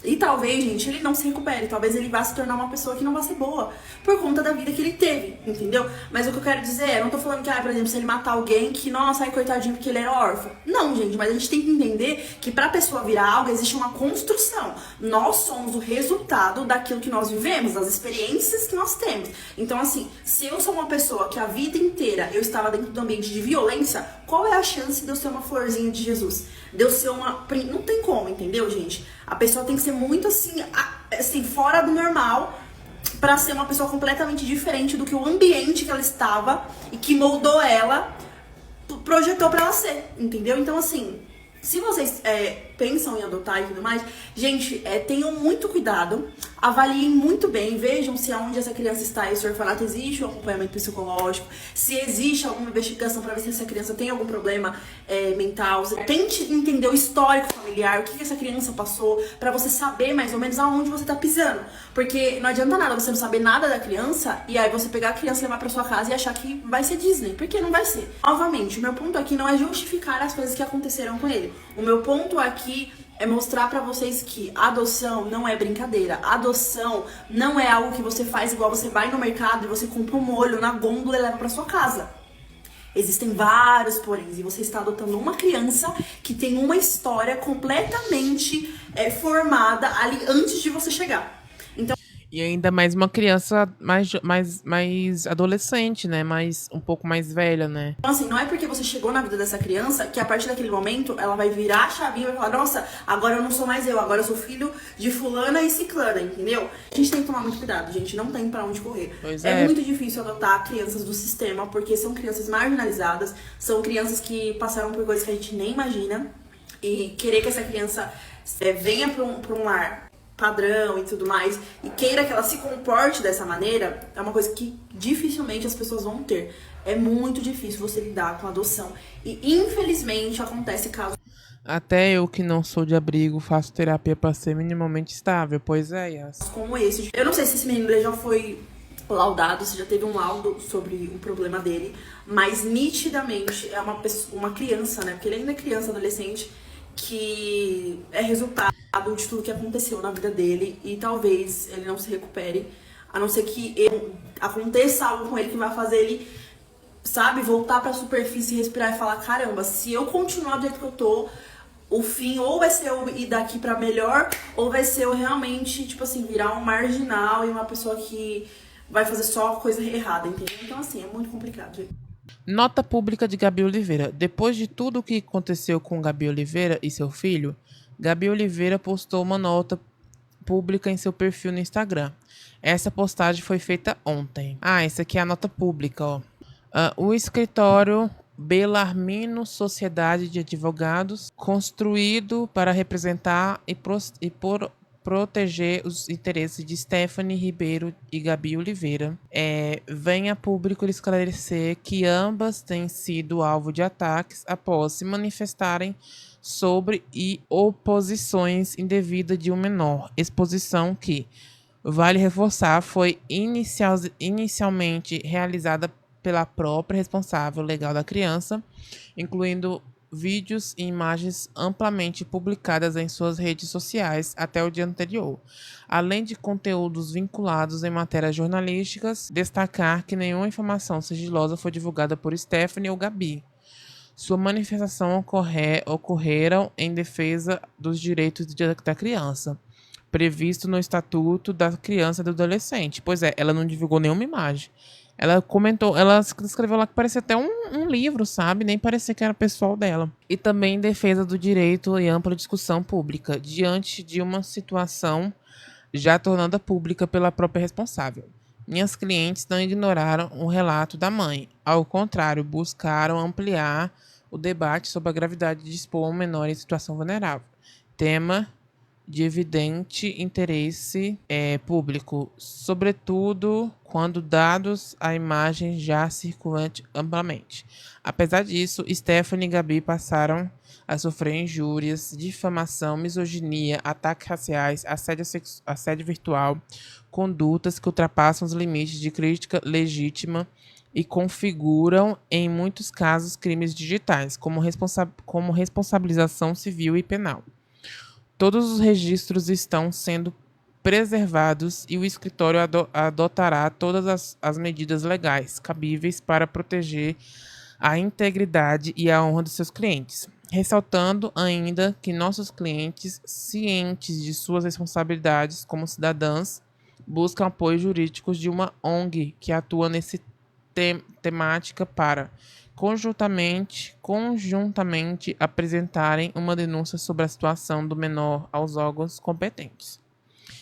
E talvez, gente, ele não se recupere. Talvez ele vá se tornar uma pessoa que não vai ser boa por conta da vida que ele teve, entendeu? Mas o que eu quero dizer é, eu não tô falando que, por exemplo, se ele matar alguém, que, nossa, ai, coitadinho, porque ele era órfão. Não, gente, mas a gente tem que entender que pra pessoa virar algo, existe uma construção. Nós somos o resultado daquilo que nós vivemos, das experiências que nós temos. Então, assim, se eu sou uma pessoa que a vida inteira eu estava dentro do ambiente de violência, qual é a chance de eu ser uma florzinha de Jesus? De eu ser uma... Não tem como, entendeu, gente? A pessoa tem que ser muito assim, assim, fora do normal, pra ser uma pessoa completamente diferente do que o ambiente que ela estava e que moldou ela, projetou pra ela ser, entendeu? Então, assim, se vocês pensam em adotar e tudo mais, gente, tenham muito cuidado, avaliem muito bem, vejam se aonde essa criança está, esse orfanato existe um acompanhamento psicológico, se existe alguma investigação para ver se essa criança tem algum problema mental. Tente entender o histórico familiar, o que essa criança passou, para você saber mais ou menos aonde você tá pisando. Porque não adianta nada você não saber nada da criança e aí você pegar a criança, levar pra sua casa e achar que vai ser Disney, porque não vai ser. Novamente, o meu ponto aqui não é justificar as coisas que aconteceram com ele. O meu ponto aqui é mostrar pra vocês que adoção não é brincadeira. Adoção não é algo que você faz igual você vai no mercado e você compra um molho na gôndola e leva pra sua casa. Existem vários poréns, e você está adotando uma criança que tem uma história completamente formada ali antes de você chegar. Então, E ainda mais uma criança mais adolescente, né? Um pouco mais velha, né? assim, não é porque você chegou na vida dessa criança que a partir daquele momento ela vai virar a chavinha e vai falar, nossa, agora eu não sou mais eu, agora eu sou filho de fulana e ciclana, entendeu? A gente tem que tomar muito cuidado, gente, não tem pra onde correr. Pois É é. muito difícil adotar crianças do sistema, porque são crianças marginalizadas, são crianças que passaram por coisas que a gente nem imagina, e querer que essa criança venha pra um lar padrão e tudo mais, e queira que ela se comporte dessa maneira, é uma coisa que dificilmente as pessoas vão ter. É muito difícil você lidar com a adoção. E infelizmente acontece casos Até eu que não sou de abrigo faço terapia pra ser minimamente estável. Pois é, Yas. como esse. Eu não sei se esse menino ele já foi laudado, se já teve um laudo sobre o problema dele, mas nitidamente é uma criança, né? Porque ele ainda é criança, adolescente, que é resultado de tudo que aconteceu na vida dele e talvez ele não se recupere, a não ser que aconteça algo com ele que vai fazer ele, sabe, voltar pra superfície, respirar e falar, caramba, se eu continuar do jeito que eu tô, o fim ou vai ser eu ir daqui pra melhor, ou vai ser eu realmente, tipo assim, virar um marginal e uma pessoa que vai fazer só coisa errada, entendeu? Então, assim, é muito complicado, gente. Nota pública de Gabi Oliveira. Depois de tudo o que aconteceu com Gabi Oliveira e seu filho, Gabi Oliveira postou uma nota pública em seu perfil no Instagram. Essa postagem foi feita ontem. Essa aqui é a nota pública, ó. O escritório Belarmino Sociedade de Advogados, construído para representar e proteger os interesses de Stephanie Ribeiro e Gabi Oliveira, vem a público esclarecer que ambas têm sido alvo de ataques após se manifestarem sobre e oposições indevidas de um menor. Exposição que, vale reforçar, foi inicialmente realizada pela própria responsável legal da criança, incluindo vídeos e imagens amplamente publicadas em suas redes sociais até o dia anterior, além de conteúdos vinculados em matérias jornalísticas. Destacar que nenhuma informação sigilosa foi divulgada por Stephanie ou Gabi. Sua manifestação ocorreram em defesa dos direitos da criança, previsto no Estatuto da Criança e do Adolescente. Pois é, ela não divulgou nenhuma imagem. Ela comentou, ela escreveu lá que parecia até um livro, sabe? Nem parecia que era pessoal dela. E também em defesa do direito e ampla discussão pública, diante de uma situação já tornada pública pela própria responsável. Minhas clientes não ignoraram o relato da mãe. Ao contrário, buscaram ampliar o debate sobre a gravidade de expor um menor em situação vulnerável. Tema de evidente interesse público, sobretudo quando dados a imagem já circulante amplamente. Apesar disso, Stephanie e Gabi passaram a sofrer injúrias, difamação, misoginia, ataques raciais, assédio virtual, condutas que ultrapassam os limites de crítica legítima e configuram, em muitos casos, crimes digitais, como responsabilização civil e penal. Todos os registros estão sendo preservados e o escritório adotará todas as medidas legais cabíveis para proteger a integridade e a honra dos seus clientes. Ressaltando ainda que nossos clientes, cientes de suas responsabilidades como cidadãs, buscam apoio jurídico de uma ONG que atua nesse temática para conjuntamente apresentarem uma denúncia sobre a situação do menor aos órgãos competentes.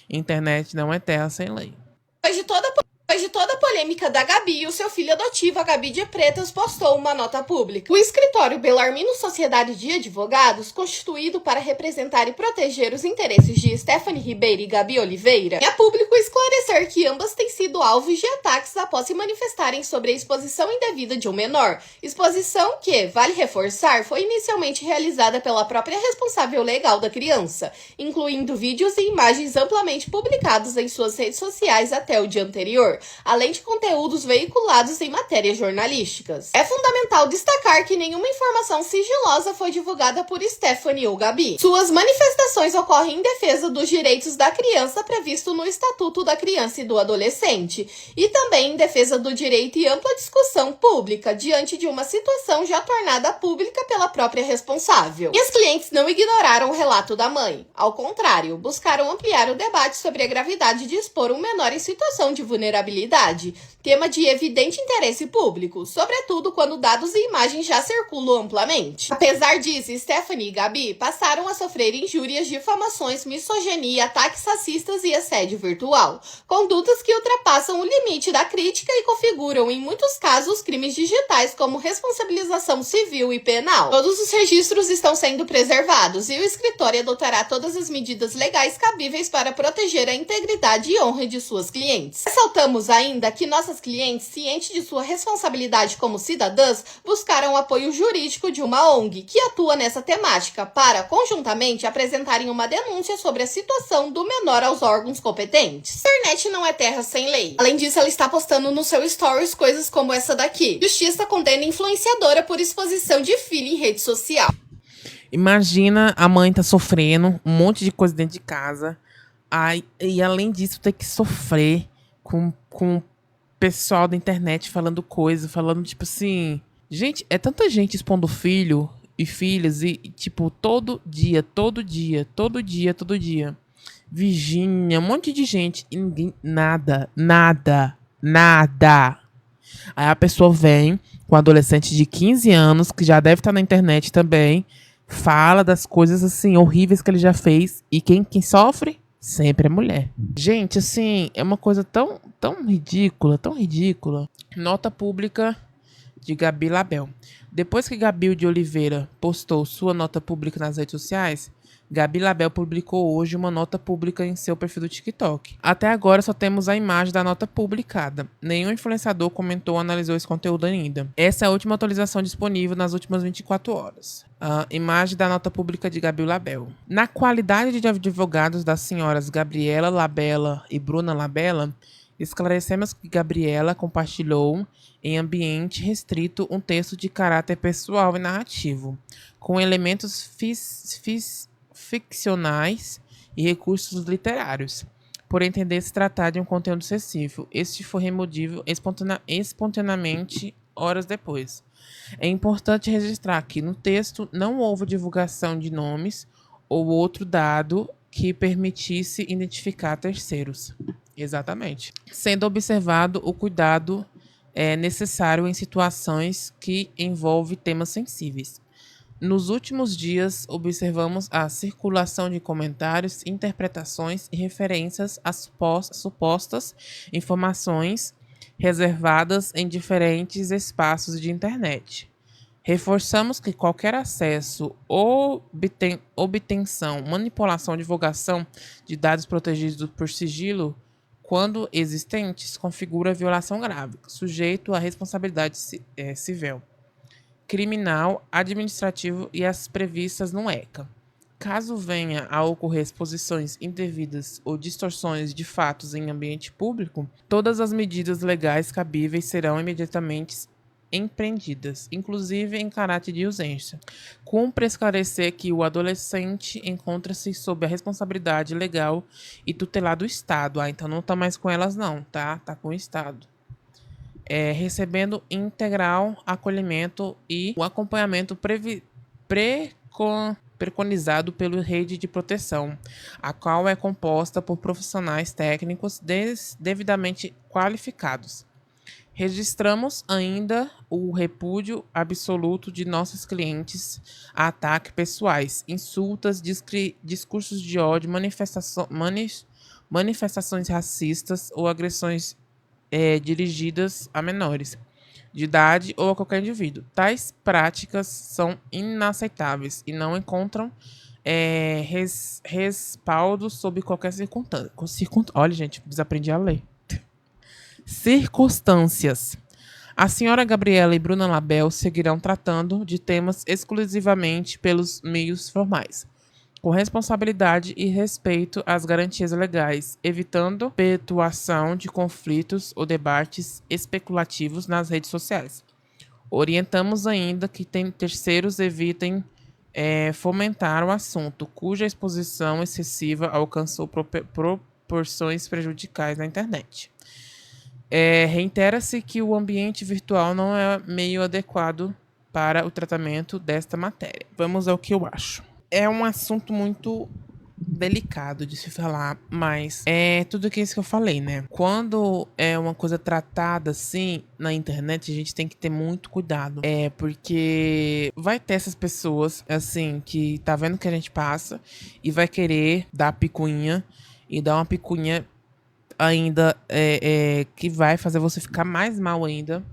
Internet não é terra sem lei. Depois de toda a polêmica da Gabi, o seu filho adotivo, a Gabi de Pretas, postou uma nota pública. O escritório Bellarmino Sociedade de Advogados, constituído para representar e proteger os interesses de Stephanie Ribeiro e Gabi Oliveira, é público esclarecer que ambas têm sido alvos de ataques após se manifestarem sobre a exposição indevida de um menor. Exposição que, vale reforçar, foi inicialmente realizada pela própria responsável legal da criança, incluindo vídeos e imagens amplamente publicados em suas redes sociais até o dia anterior, além de conteúdos veiculados em matérias jornalísticas. É fundamental destacar que nenhuma informação sigilosa foi divulgada por Stephanie ou Gabi. Suas manifestações ocorrem em defesa dos direitos da criança previsto no Estatuto da Criança e do Adolescente, e também em defesa do direito e ampla discussão pública diante de uma situação já tornada pública pela própria responsável. E as clientes não ignoraram o relato da mãe. Ao contrário, buscaram ampliar o debate sobre a gravidade de expor um menor em situação de vulnerabilidade, tema de evidente interesse público, sobretudo quando dados e imagens já circulam amplamente. Apesar disso, Stephanie e Gabi passaram a sofrer injúrias, difamações, misoginia, ataques racistas e assédio virtual, condutas que ultrapassam o limite da crítica e configuram, em muitos casos, crimes digitais como responsabilização civil e penal. Todos os registros estão sendo preservados e o escritório adotará todas as medidas legais cabíveis para proteger a integridade e honra de suas clientes. Ressaltamos ainda que nossas clientes, cientes de sua responsabilidade como cidadãs, buscaram apoio jurídico de uma ONG que atua nessa temática para, conjuntamente, apresentarem uma denúncia sobre a situação do menor aos órgãos competentes. A internet não é terra sem lei. Além disso, ela está postando no seu stories coisas como essa daqui. Justiça condena influenciadora por exposição de filho em rede social. Imagina a mãe tá sofrendo um monte de coisa dentro de casa. Ai, e além disso, ter que sofrer com o pessoal da internet falando coisa, falando tipo assim... Gente, é tanta gente expondo filho e filhas e tipo, todo dia. Virgínia, um monte de gente e ninguém... Nada. Aí a pessoa vem com um adolescente de 15 anos, que já deve estar na internet também, fala das coisas assim, horríveis que ele já fez. E quem sofre? Sempre é mulher. Gente, assim, é uma coisa tão ridícula. Nota pública de Gabi Label. Depois que Gabi de Oliveira postou sua nota pública nas redes sociais, Gabi Label publicou hoje uma nota pública em seu perfil do TikTok. Até agora só temos a imagem da nota publicada. Nenhum influenciador comentou ou analisou esse conteúdo ainda. Essa é a última atualização disponível nas últimas 24 horas. A imagem da nota pública de Gabi Label. Na qualidade de advogados das senhoras Gabriela Labella e Bruna Labella, esclarecemos que Gabriela compartilhou em ambiente restrito um texto de caráter pessoal e narrativo, com elementos ficcionais e recursos literários, por entender se tratar de um conteúdo excessivo. Este foi removido espontaneamente horas depois. É importante registrar que no texto não houve divulgação de nomes ou outro dado que permitisse identificar terceiros. Exatamente. Sendo observado o cuidado necessário em situações que envolvem temas sensíveis. Nos últimos dias, observamos a circulação de comentários, interpretações e referências a supostas informações reservadas em diferentes espaços de internet. Reforçamos que qualquer acesso, obtenção, manipulação, divulgação de dados protegidos por sigilo, quando existentes, configura violação grave, sujeito à responsabilidade civil, criminal, administrativo e as previstas no ECA. Caso venha a ocorrer exposições indevidas ou distorções de fatos em ambiente público, todas as medidas legais cabíveis serão imediatamente empreendidas, inclusive em caráter de urgência. Cumpre esclarecer que o adolescente encontra-se sob a responsabilidade legal e tutelar do Estado. Então não tá mais com elas não, tá? Tá com o Estado. Recebendo integral acolhimento e o acompanhamento preconizado pela rede de proteção, a qual é composta por profissionais técnicos devidamente qualificados. Registramos ainda o repúdio absoluto de nossos clientes a ataques pessoais, insultas, discursos de ódio, manifestações racistas ou agressões dirigidas a menores de idade ou a qualquer indivíduo. Tais práticas são inaceitáveis e não encontram respaldo sob qualquer circunstância. Olha, gente, desaprendi a ler. Circunstâncias. A senhora Gabriela e Bruna Labelle seguirão tratando de temas exclusivamente pelos meios formais, com responsabilidade e respeito às garantias legais, evitando perpetuação de conflitos ou debates especulativos nas redes sociais. Orientamos ainda que terceiros evitem fomentar o assunto, cuja exposição excessiva alcançou proporções prejudiciais na internet. Reitera-se que o ambiente virtual não é meio adequado para o tratamento desta matéria. Vamos ao que eu acho. É um assunto muito delicado de se falar, mas é tudo isso que eu falei, né? Quando é uma coisa tratada assim na internet, a gente tem que ter muito cuidado. Porque vai ter essas pessoas, assim, que tá vendo o que a gente passa e vai querer dar picuinha e dar uma picuinha ainda que vai fazer você ficar mais mal ainda.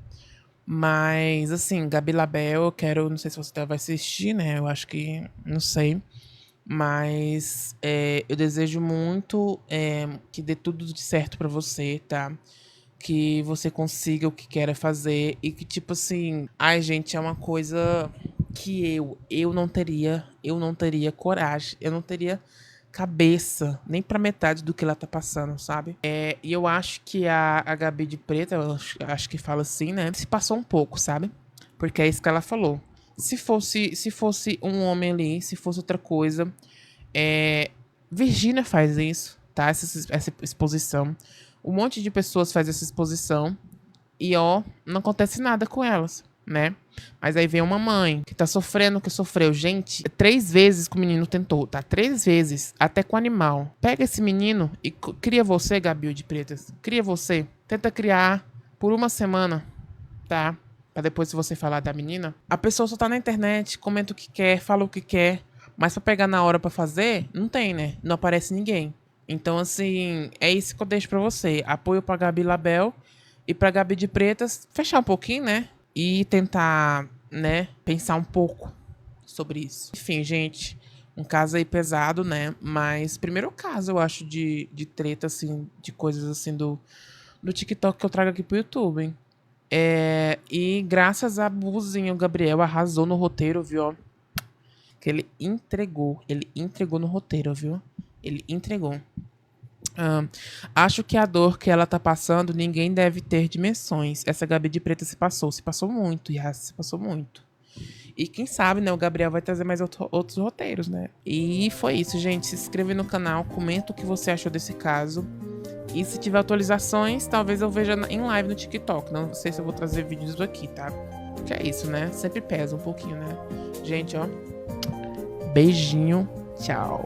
Mas, assim, Gabi Labelle, não sei se você vai assistir, né? Eu acho que, não sei. Mas eu desejo muito que dê tudo certo pra você, tá? Que você consiga o que quer fazer e que, tipo assim... Ai, gente, é uma coisa que eu não teria coragem, eu não teria cabeça, nem pra metade do que ela tá passando, sabe? E eu acho que a Gabi de Preta, eu acho que fala assim, né? Se passou um pouco, sabe? Porque é isso que ela falou. Se fosse um homem ali, se fosse outra coisa... Virgínia faz isso, tá? Essa exposição. Um monte de pessoas faz essa exposição e, não acontece nada com elas, né? Mas aí vem uma mãe que tá sofrendo o que sofreu. Gente, 3 vezes que o menino tentou, tá? 3 vezes, até com animal. Pega esse menino e cria você, Gabi de Pretas. Cria você. Tenta criar por 1 semana, tá? Pra depois, se você falar da menina. A pessoa só tá na internet, comenta o que quer, fala o que quer. Mas pra pegar na hora pra fazer, não tem, né? Não aparece ninguém. Então, assim, é isso que eu deixo pra você. Apoio pra Gabi Labelle e pra Gabi de Pretas fechar um pouquinho, né? E tentar, né, pensar um pouco sobre isso. Enfim, gente, um caso aí pesado, né? Mas primeiro caso, eu acho, de treta, assim, de coisas assim do TikTok que eu trago aqui pro YouTube, hein? E graças a Buzinho, o Gabriel arrasou no roteiro, viu? Que ele entregou no roteiro, viu? Ele entregou. Acho que a dor que ela tá passando, ninguém deve ter dimensões. Essa Gabi de Preta se passou muito, Yas, se passou muito. E quem sabe, né, o Gabriel vai trazer mais outros roteiros, né? E foi isso, gente. Se inscreve no canal, comenta o que você achou desse caso. E se tiver atualizações, talvez eu veja em live no TikTok. Não sei se eu vou trazer vídeos aqui, tá? Que é isso, né? Sempre pesa um pouquinho, né? Gente, beijinho. Tchau.